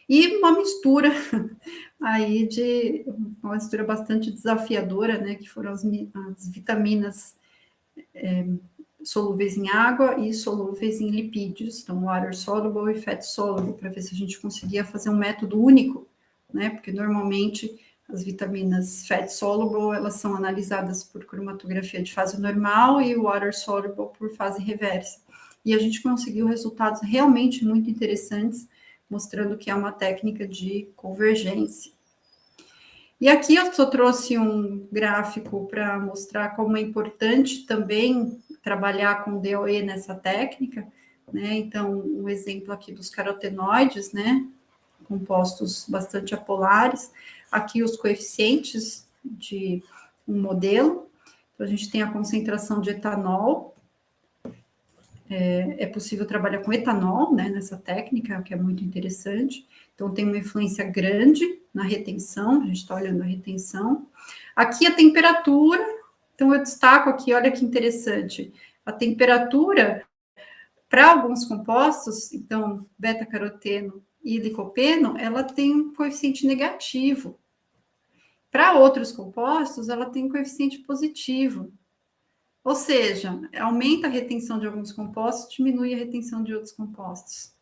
e uma mistura aí uma mistura bastante desafiadora, né, que foram as vitaminas solúveis em água e solúveis em lipídios, então water soluble e fat soluble, para ver se a gente conseguia fazer um método único, né, porque normalmente as vitaminas fat soluble, elas são analisadas por cromatografia de fase normal e o water soluble por fase reversa. E a gente conseguiu resultados realmente muito interessantes, mostrando que é uma técnica de convergência. E aqui eu só trouxe um gráfico para mostrar como é importante também trabalhar com DOE nessa técnica, né? Então, um exemplo aqui dos carotenoides, né? Compostos bastante apolares. Aqui os coeficientes de um modelo. Então, a gente tem a concentração de etanol. É possível trabalhar com etanol, né, nessa técnica, que é muito interessante. Então, tem uma influência grande na retenção, a gente está olhando a retenção. Aqui a temperatura, então eu destaco aqui, olha que interessante, a temperatura para alguns compostos, então, beta-caroteno e licopeno, ela tem um coeficiente negativo. Para outros compostos, ela tem um coeficiente positivo. Ou seja, aumenta a retenção de alguns compostos, diminui a retenção de outros compostos.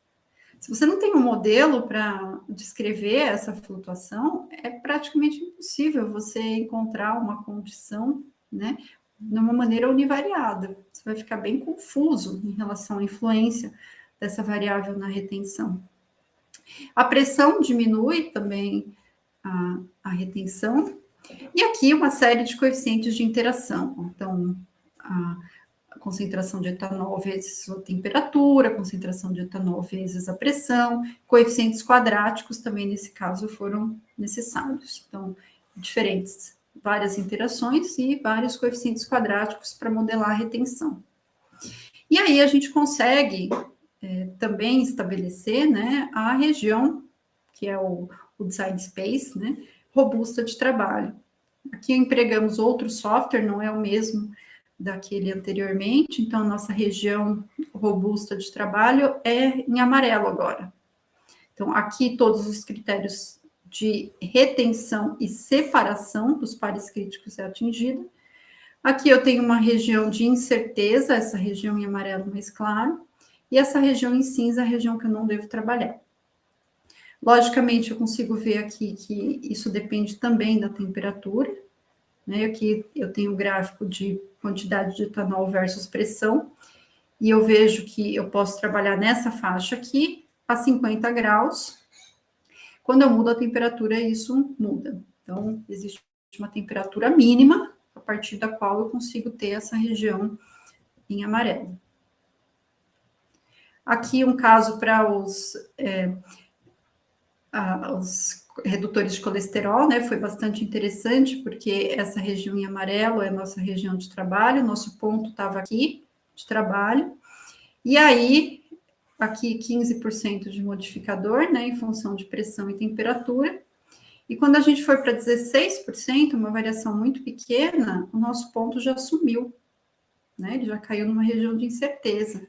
Se você não tem um modelo para descrever essa flutuação, é praticamente impossível você encontrar uma condição, né, de uma maneira univariada. Você vai ficar bem confuso em relação à influência dessa variável na retenção. A pressão diminui também a retenção. E aqui uma série de coeficientes de interação. Então, a concentração de etanol vezes a temperatura, a concentração de etanol vezes a pressão, coeficientes quadráticos também nesse caso foram necessários. Então, diferentes, várias interações e vários coeficientes quadráticos para modelar a retenção. E aí a gente consegue também estabelecer, né, a região, que é o design space, né, robusta de trabalho. Aqui empregamos outro software, não é o mesmo daquele anteriormente, então a nossa região robusta de trabalho é em amarelo agora. Então, aqui todos os critérios de retenção e separação dos pares críticos é atingida. Aqui eu tenho uma região de incerteza, essa região em amarelo mais claro, e essa região em cinza, a região que eu não devo trabalhar. Logicamente, eu consigo ver aqui que isso depende também da temperatura, né? Aqui eu tenho o gráfico de quantidade de etanol versus pressão, e eu vejo que eu posso trabalhar nessa faixa aqui, a 50 graus. Quando eu mudo a temperatura, isso muda. Então, existe uma temperatura mínima, a partir da qual eu consigo ter essa região em amarelo. Aqui um caso para os redutores de colesterol, né? Foi bastante interessante, porque essa região em amarelo é a nossa região de trabalho, nosso ponto estava aqui, de trabalho, e aí, aqui 15% de modificador, né? Em função de pressão e temperatura, e quando a gente for para 16%, uma variação muito pequena, o nosso ponto já sumiu, né? Ele já caiu numa região de incerteza.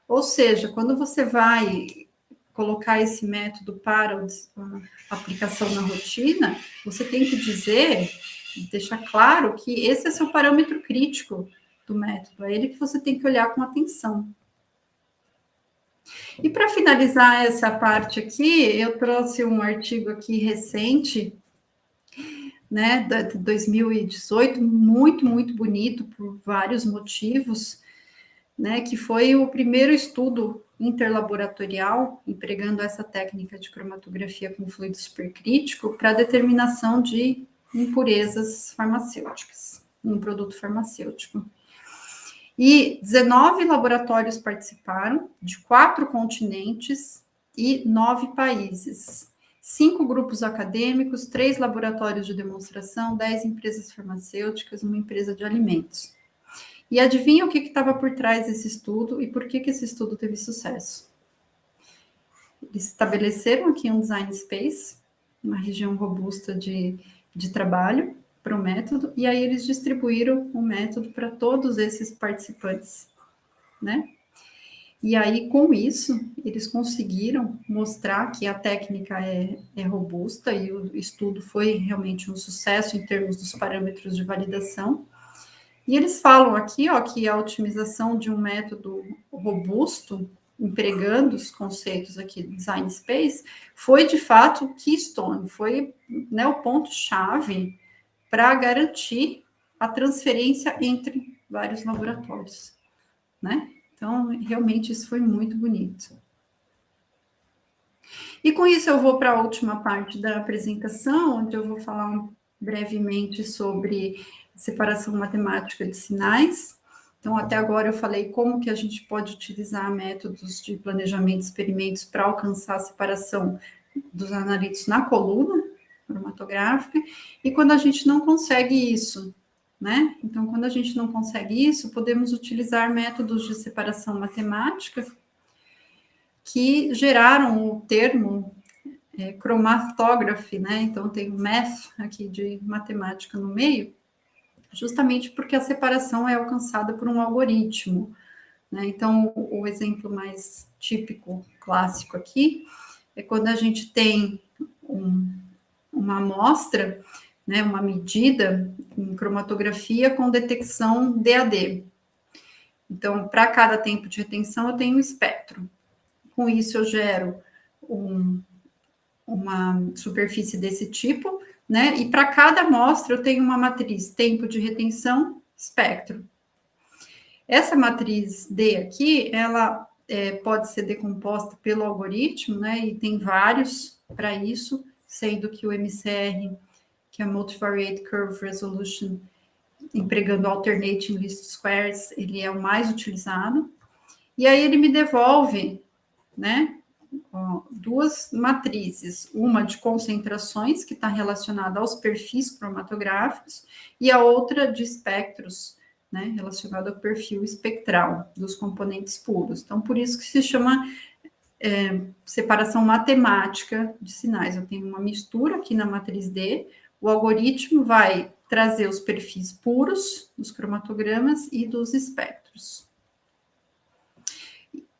Ou seja, quando você vai colocar esse método para a aplicação na rotina, você tem que dizer, deixar claro que esse é seu parâmetro crítico do método, é ele que você tem que olhar com atenção. E para finalizar essa parte aqui, eu trouxe um artigo aqui recente, né, de 2018, muito, muito bonito, por vários motivos, né, que foi o primeiro estudo interlaboratorial empregando essa técnica de cromatografia com fluido supercrítico para determinação de impurezas farmacêuticas, em um produto farmacêutico. E 19 laboratórios participaram, de 4 continentes e 9 países. 5 grupos acadêmicos, 3 laboratórios de demonstração, 10 empresas farmacêuticas, uma empresa de alimentos. E adivinha o que estava por trás desse estudo e por que esse estudo teve sucesso? Eles estabeleceram aqui um design space, uma região robusta de trabalho para o método, e aí eles distribuíram o método para todos esses participantes, né? E aí, com isso, eles conseguiram mostrar que a técnica é robusta e o estudo foi realmente um sucesso em termos dos parâmetros de validação. E eles falam aqui, ó, que a otimização de um método robusto, empregando os conceitos aqui do design space, foi de fato o keystone, foi, né, o ponto-chave para garantir a transferência entre vários laboratórios, né? Então, realmente, isso foi muito bonito. E com isso, eu vou para a última parte da apresentação, onde eu vou falar brevemente sobre separação matemática de sinais. Então, até agora eu falei como que a gente pode utilizar métodos de planejamento de experimentos para alcançar a separação dos analitos na coluna cromatográfica, e quando a gente não consegue isso, né? Então, quando a gente não consegue isso, podemos utilizar métodos de separação matemática que geraram o termo chromatography, né? Então, tem math aqui de matemática no meio, justamente porque a separação é alcançada por um algoritmo, né? Então, o exemplo mais típico, clássico aqui, é quando a gente tem uma amostra, né, uma medida em cromatografia com detecção DAD. Então, para cada tempo de retenção, eu tenho um espectro. Com isso, eu gero uma superfície desse tipo, né? E para cada amostra, eu tenho uma matriz tempo de retenção, espectro. Essa matriz D aqui, ela pode ser decomposta pelo algoritmo, né? E tem vários para isso, sendo que o MCR, que é Multivariate Curve Resolution, empregando Alternating Least Squares, ele é o mais utilizado. E aí ele me devolve, né, duas matrizes, uma de concentrações, que está relacionada aos perfis cromatográficos, e a outra de espectros, né, relacionada ao perfil espectral dos componentes puros. Então, por isso que se chama separação matemática de sinais. Eu tenho uma mistura aqui na matriz D, o algoritmo vai trazer os perfis puros dos cromatogramas e dos espectros.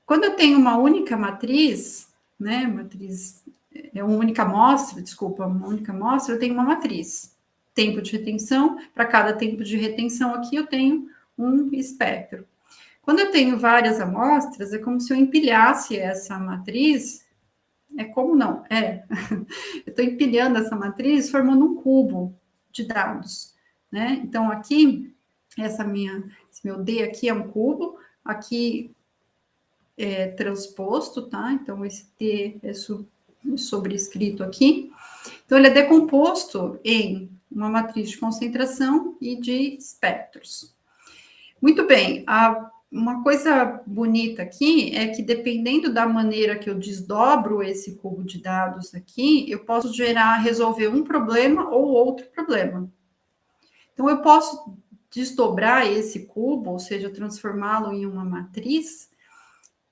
Quando eu tenho uma única matriz, né, uma única amostra, eu tenho uma matriz. Tempo de retenção, para cada tempo de retenção aqui eu tenho um espectro. Quando eu tenho várias amostras, é como se eu empilhasse essa matriz. É como não? Eu estou empilhando essa matriz formando um cubo de dados, né? Então, aqui, esse meu D aqui é um cubo, aqui é transposto, tá? Então, esse T é sobrescrito aqui. Então, ele é decomposto em uma matriz de concentração e de espectros. Muito bem, uma coisa bonita aqui é que, dependendo da maneira que eu desdobro esse cubo de dados aqui, eu posso resolver um problema ou outro problema. Então, eu posso desdobrar esse cubo, ou seja, transformá-lo em uma matriz,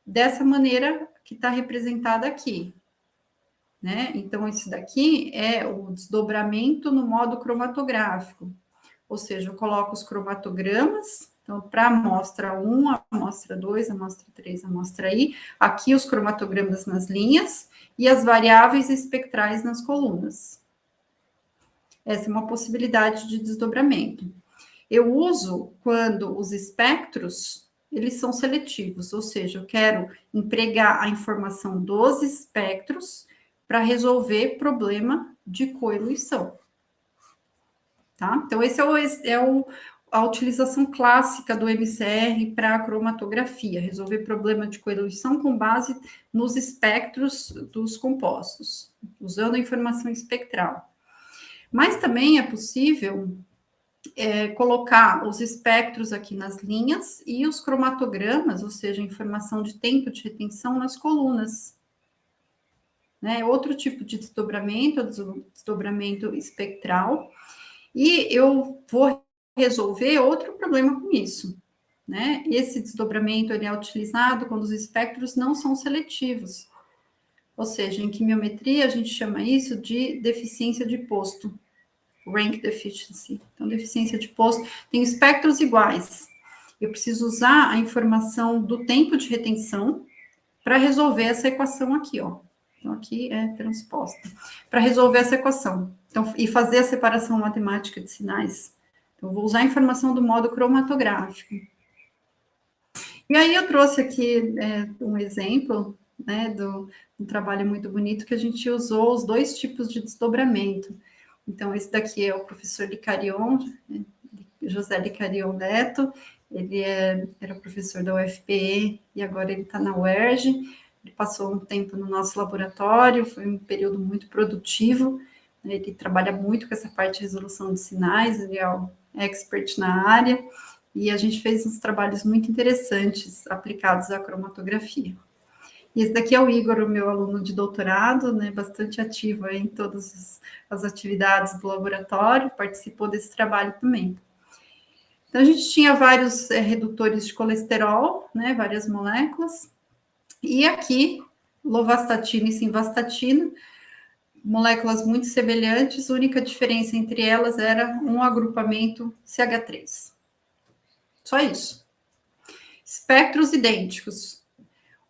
dessa maneira que está representada aqui, né? Então, esse daqui é o desdobramento no modo cromatográfico, ou seja, eu coloco os cromatogramas, então, para a amostra 1, a amostra 2, a amostra 3, a amostra I, aqui os cromatogramas nas linhas e as variáveis espectrais nas colunas. Essa é uma possibilidade de desdobramento. Eu uso quando os espectros, eles são seletivos, ou seja, eu quero empregar a informação dos espectros para resolver problema de coeluição. Tá? Então, esse a utilização clássica do MCR para a cromatografia, resolver problema de coeluição com base nos espectros dos compostos, usando a informação espectral. Mas também é possível colocar os espectros aqui nas linhas e os cromatogramas, ou seja, informação de tempo de retenção nas colunas. Né? Outro tipo de desdobramento, o desdobramento espectral, e eu vou resolver outro problema com isso. Né? Esse desdobramento ele é utilizado quando os espectros não são seletivos. Ou seja, em quimiometria a gente chama isso de deficiência de posto. Rank deficiency. Então, deficiência de posto tem espectros iguais. Eu preciso usar a informação do tempo de retenção para resolver essa equação aqui, ó. Então, aqui é transposta. Para resolver essa equação. Então, e fazer a separação matemática de sinais. Então, vou usar a informação do modo cromatográfico. E aí, eu trouxe aqui um exemplo, né, um trabalho muito bonito que a gente usou os dois tipos de desdobramento. Então, esse daqui é o professor Licarion, José Licarion Neto, ele era professor da UFPE e agora ele está na UERJ, ele passou um tempo no nosso laboratório, foi um período muito produtivo, né? Ele trabalha muito com essa parte de resolução de sinais, ele é um expert na área, e a gente fez uns trabalhos muito interessantes aplicados à cromatografia. E esse daqui é o Igor, o meu aluno de doutorado, né, bastante ativo em todas as atividades do laboratório, participou desse trabalho também. Então, a gente tinha vários redutores de colesterol, né, várias moléculas, e aqui, lovastatina e simvastatina, moléculas muito semelhantes, a única diferença entre elas era um agrupamento CH3. Só isso. Espectros idênticos.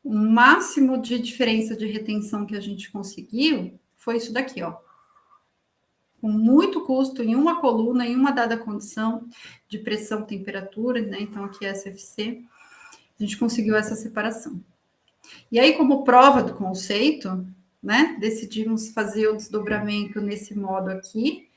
O máximo de diferença de retenção que a gente conseguiu foi isso daqui, ó. Com muito custo em uma coluna, em uma dada condição de pressão, temperatura, né? Então, aqui é SFC, a gente conseguiu essa separação. E aí, como prova do conceito, né, decidimos fazer o desdobramento nesse modo aqui,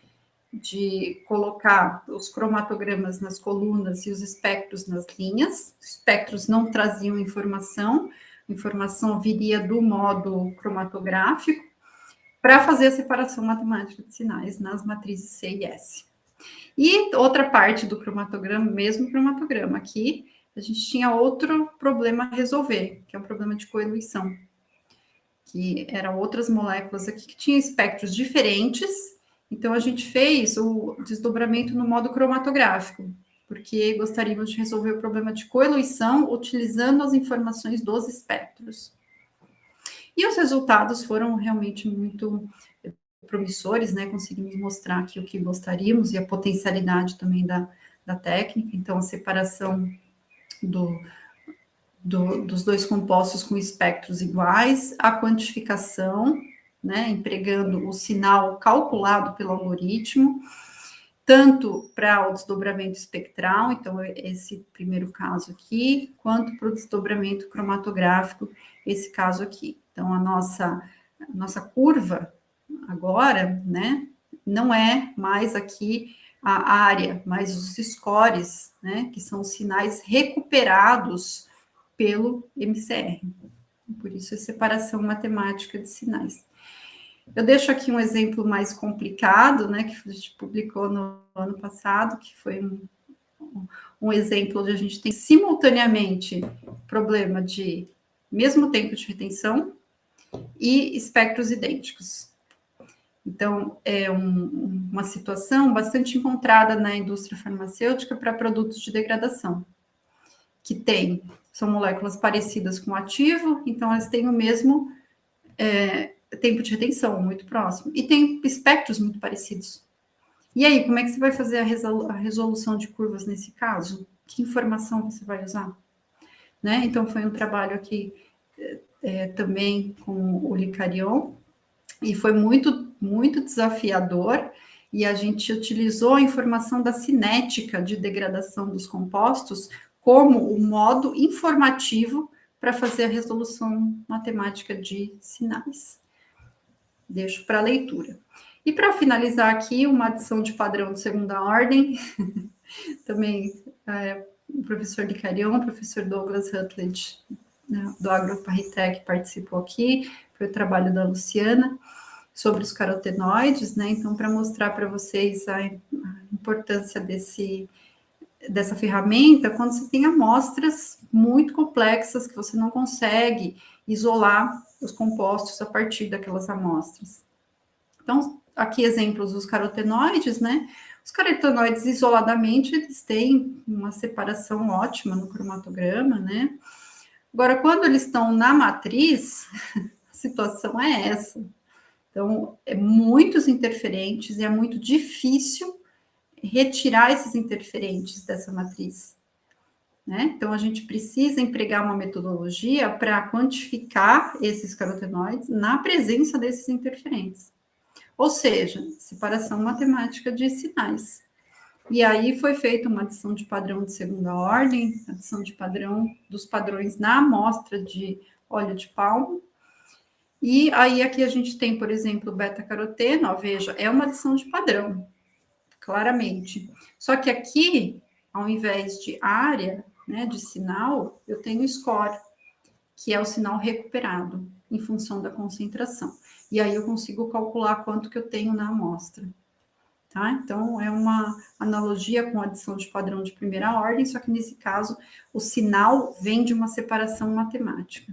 de colocar os cromatogramas nas colunas e os espectros nas linhas. Os espectros não traziam informação, a informação viria do modo cromatográfico, para fazer a separação matemática de sinais nas matrizes C e S. E outra parte do cromatograma, mesmo cromatograma, aqui a gente tinha outro problema a resolver, que é um problema de coeluição, que eram outras moléculas aqui que tinham espectros diferentes. Então, a gente fez o desdobramento no modo cromatográfico, porque gostaríamos de resolver o problema de coeluição utilizando as informações dos espectros. E os resultados foram realmente muito promissores, né? Conseguimos mostrar aqui o que gostaríamos e a potencialidade também da técnica. Então, a separação dos dois compostos com espectros iguais, a quantificação, né, empregando o sinal calculado pelo algoritmo, tanto para o desdobramento espectral, então esse primeiro caso aqui, quanto para o desdobramento cromatográfico, esse caso aqui. Então, a nossa curva agora, né, não é mais aqui a área, mas os scores, né, que são os sinais recuperados pelo MCR. Por isso, é separação matemática de sinais. Eu deixo aqui um exemplo mais complicado, né, que a gente publicou no ano passado, que foi um exemplo onde a gente tem simultaneamente problema de mesmo tempo de retenção e espectros idênticos. Então, é uma situação bastante encontrada na indústria farmacêutica para produtos de degradação, que são moléculas parecidas com o ativo, então elas têm o mesmo tempo de retenção, muito próximo, e tem espectros muito parecidos. E aí, como é que você vai fazer a resolução de curvas nesse caso? Que informação você vai usar? Né? Então, foi um trabalho aqui também com o Licarion, e foi muito, muito desafiador, e a gente utilizou a informação da cinética de degradação dos compostos como um modo informativo para fazer a resolução matemática de sinais. Deixo para leitura. E para finalizar aqui, uma adição de padrão de segunda ordem, também o professor Licarion, o professor Douglas Rutledge, né, do AgroParritec, participou aqui, foi o trabalho da Luciana, sobre os carotenoides, né? Então, para mostrar para vocês a importância dessa ferramenta, quando você tem amostras muito complexas que você não consegue isolar os compostos a partir daquelas amostras. Então, aqui exemplos dos carotenoides, né? Os carotenoides isoladamente, eles têm uma separação ótima no cromatograma, né? Agora, quando eles estão na matriz, a situação é essa. Então, é muitos interferentes e é muito difícil retirar esses interferentes dessa matriz. Né? Então, a gente precisa empregar uma metodologia para quantificar esses carotenoides na presença desses interferentes. Ou seja, separação matemática de sinais. E aí foi feita uma adição de padrão de segunda ordem, adição de padrão dos padrões na amostra de óleo de palmo. E aí aqui a gente tem, por exemplo, beta-caroteno, ó, veja, é uma adição de padrão, claramente. Só que aqui, ao invés de área, né, de sinal, eu tenho score, que é o sinal recuperado, em função da concentração. E aí eu consigo calcular quanto que eu tenho na amostra. Tá? Então, é uma analogia com a adição de padrão de primeira ordem, só que nesse caso, o sinal vem de uma separação matemática.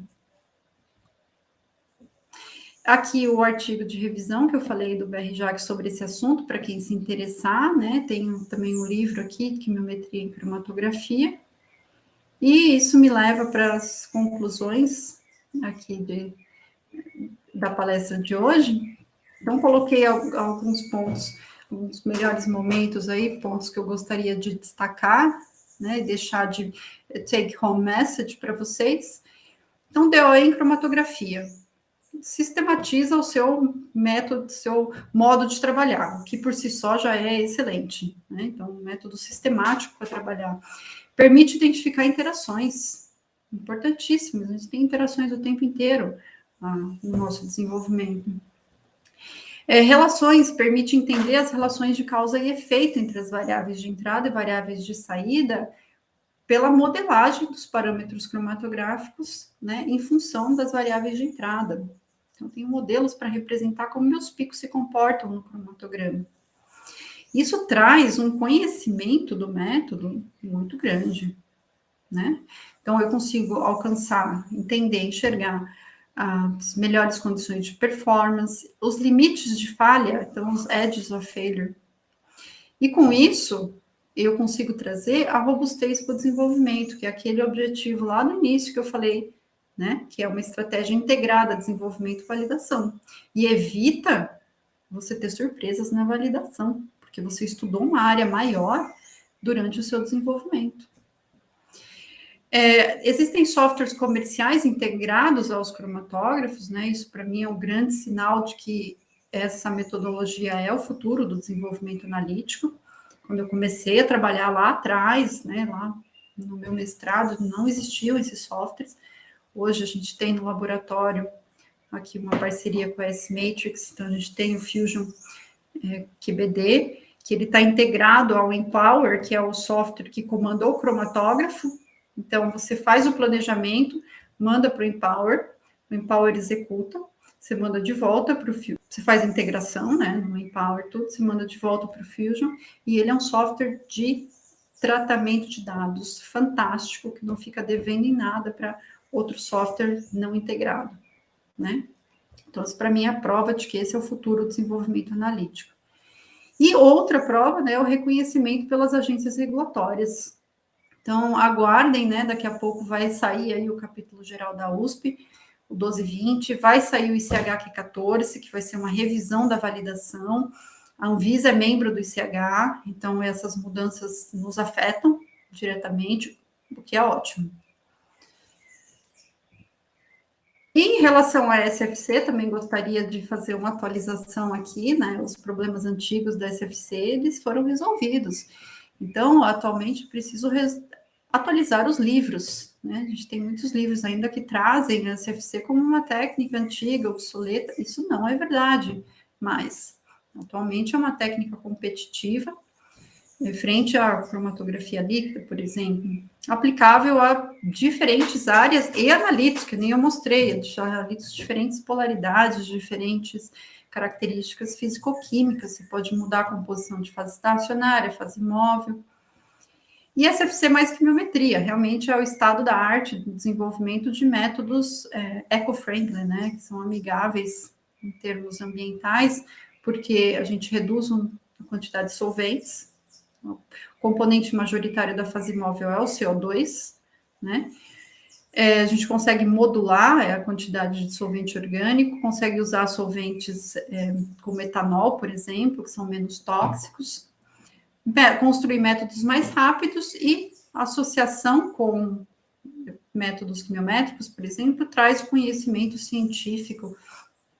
Aqui o artigo de revisão que eu falei do BRJAC sobre esse assunto, para quem se interessar, né? Tem também um livro aqui, Quimiometria em Cromatografia. E isso me leva para as conclusões aqui da palestra de hoje. Então, coloquei alguns pontos, alguns melhores momentos aí, pontos que eu gostaria de destacar, né? E deixar de take home message para vocês. Então, DOE em cromatografia. Sistematiza o seu método, seu modo de trabalhar, o que por si só já é excelente, né? Então, um método sistemático para trabalhar. Permite identificar interações, importantíssimas, a gente tem interações o tempo inteiro no nosso desenvolvimento. Relações, permite entender as relações de causa e efeito entre as variáveis de entrada e variáveis de saída, pela modelagem dos parâmetros cromatográficos, né, em função das variáveis de entrada. Então, tenho modelos para representar como meus picos se comportam no cromatograma. Isso traz um conhecimento do método muito grande, né? Então, eu consigo alcançar, entender, enxergar as melhores condições de performance, os limites de falha, então, os edges of failure. E com isso, eu consigo trazer a robustez para o desenvolvimento, que é aquele objetivo lá no início que eu falei, né? Que é uma estratégia integrada, desenvolvimento e validação. E evita você ter surpresas na validação, porque você estudou uma área maior durante o seu desenvolvimento. Existem softwares comerciais integrados aos cromatógrafos, né? Isso para mim é um grande sinal de que essa metodologia é o futuro do desenvolvimento analítico. Quando eu comecei a trabalhar lá atrás, né, lá no meu mestrado, não existiam esses softwares. Hoje a gente tem no laboratório aqui uma parceria com a S-Matrix, então a gente tem o Fusion QBD, que ele está integrado ao Empower, que é o software que comanda o cromatógrafo. Então, você faz o planejamento, manda para o Empower executa, você manda de volta para o Fusion. Você faz a integração, né, no Empower, tudo, você manda de volta para o Fusion, e ele é um software de tratamento de dados fantástico, que não fica devendo em nada para outro software não integrado, né? Então, isso para mim é a prova de que esse é o futuro do desenvolvimento analítico. E outra prova, né, é o reconhecimento pelas agências regulatórias. Então, aguardem, né, daqui a pouco vai sair aí o capítulo geral da USP, o 1220, vai sair o ICH 14, que vai ser uma revisão da validação. A Anvisa é membro do ICH, então essas mudanças nos afetam diretamente, o que é ótimo. E em relação à SFC, também gostaria de fazer uma atualização aqui, né? Os problemas antigos da SFC, eles foram resolvidos. Então, atualmente, preciso atualizar os livros, né? A gente tem muitos livros ainda que trazem a SFC como uma técnica antiga, obsoleta. Isso não é verdade, mas atualmente é uma técnica competitiva, frente à cromatografia líquida, por exemplo, aplicável a diferentes áreas e analítica, nem eu mostrei, analíticos de diferentes polaridades, diferentes características físico-químicas, você pode mudar a composição de fase estacionária, fase móvel. E SFC mais quimiometria, realmente é o estado da arte do desenvolvimento de métodos eco-friendly, né, que são amigáveis em termos ambientais, porque a gente reduz a quantidade de solventes. O componente majoritário da fase móvel é o CO2, né? A gente consegue modular a quantidade de solvente orgânico, consegue usar solventes como etanol, por exemplo, que são menos tóxicos, construir métodos mais rápidos e associação com métodos quimiométricos, por exemplo, traz conhecimento científico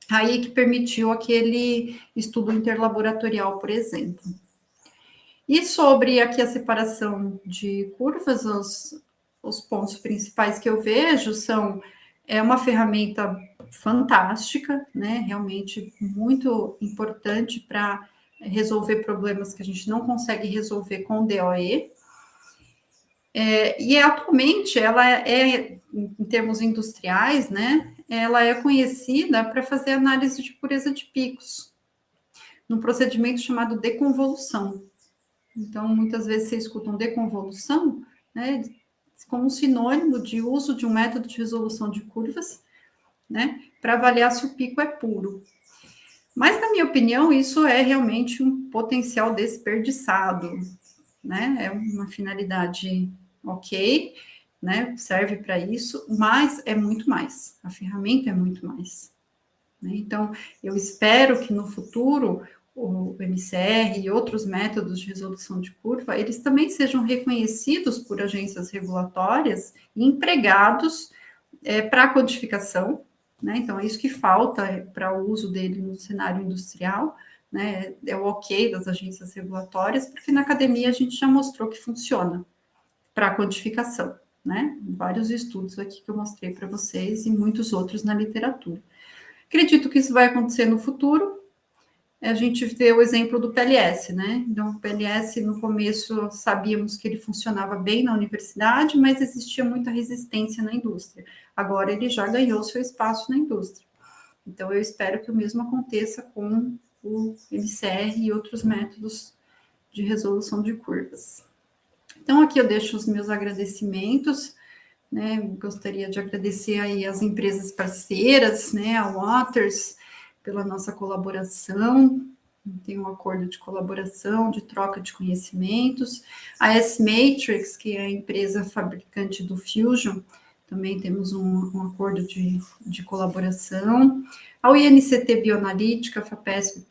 aí que permitiu aquele estudo interlaboratorial, por exemplo. E sobre aqui a separação de curvas, os pontos principais que eu vejo são uma ferramenta fantástica, né? Realmente muito importante para resolver problemas que a gente não consegue resolver com DOE. E atualmente ela em termos industriais, né? Ela é conhecida para fazer análise de pureza de picos, num procedimento chamado deconvolução. Então, muitas vezes você escuta um deconvolução, né, como um sinônimo de uso de um método de resolução de curvas né, para avaliar se o pico é puro. Mas, na minha opinião, isso é realmente um potencial desperdiçado, né? É uma finalidade ok, né? Serve para isso, mas é muito mais. A ferramenta é muito mais. Né? Então, eu espero que no futuro o MCR e outros métodos de resolução de curva, eles também sejam reconhecidos por agências regulatórias e empregados para a codificação, né? Então, é isso que falta para o uso dele no cenário industrial, né? É o ok das agências regulatórias, porque na academia a gente já mostrou que funciona para a codificação, né? Vários estudos aqui que eu mostrei para vocês e muitos outros na literatura. Acredito que isso vai acontecer no futuro. A gente vê o exemplo do PLS, né? Então, o PLS, no começo, sabíamos que ele funcionava bem na universidade, mas existia muita resistência na indústria. Agora, ele já ganhou seu espaço na indústria. Então, eu espero que o mesmo aconteça com o MCR e outros métodos de resolução de curvas. Então, aqui eu deixo os meus agradecimentos, né? Gostaria de agradecer aí as empresas parceiras, né? A Waters, pela nossa colaboração, tem um acordo de colaboração, de troca de conhecimentos. A S-Matrix, que é a empresa fabricante do Fusion, também temos um acordo de colaboração. A UNCT Bioanalítica, a FAPESP,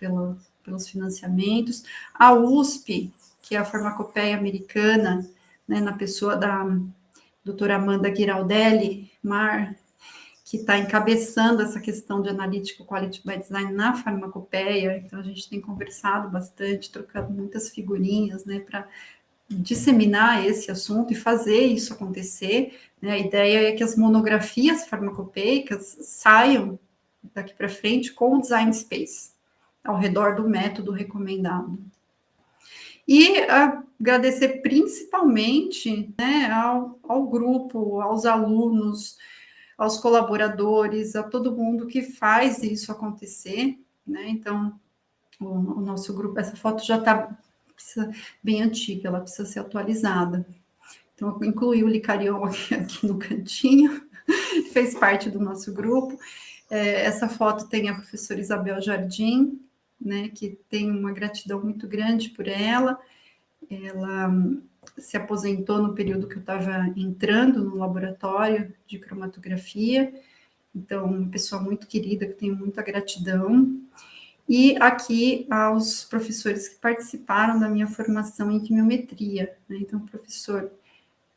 pelos financiamentos. A USP, que é a farmacopeia americana, né, na pessoa da doutora Amanda Giraldelli Mar, que está encabeçando essa questão de Analytical Quality by Design na farmacopeia. Então, a gente tem conversado bastante, trocado muitas figurinhas, né, para disseminar esse assunto e fazer isso acontecer. Né? A ideia é que as monografias farmacopeicas saiam daqui para frente com o design space, ao redor do método recomendado. E agradecer principalmente, né, ao grupo, aos alunos, aos colaboradores, a todo mundo que faz isso acontecer, né? Então, o nosso grupo, essa foto já está bem antiga, ela precisa ser atualizada. Então, eu incluí o Licarion aqui no cantinho, fez parte do nosso grupo. Essa foto tem a professora Isabel Jardim, né, que tem uma gratidão muito grande por ela. Ela se aposentou no período que eu estava entrando no laboratório de cromatografia, então, uma pessoa muito querida, que tenho muita gratidão. E aqui aos professores que participaram da minha formação em quimiometria, né? Então, o professor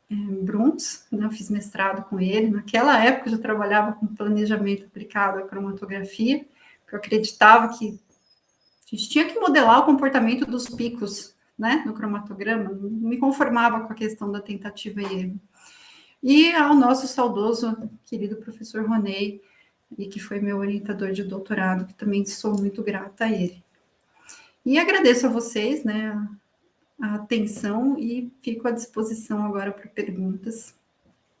Bruntz, né? Eu fiz mestrado com ele, naquela época eu já trabalhava com planejamento aplicado à cromatografia, porque eu acreditava que a gente tinha que modelar o comportamento dos picos, né, no cromatograma, não me conformava com a questão da tentativa e erro. E ao nosso saudoso, querido professor Ronei, e que foi meu orientador de doutorado, que também sou muito grata a ele. E agradeço a vocês, né, a atenção e fico à disposição agora para perguntas.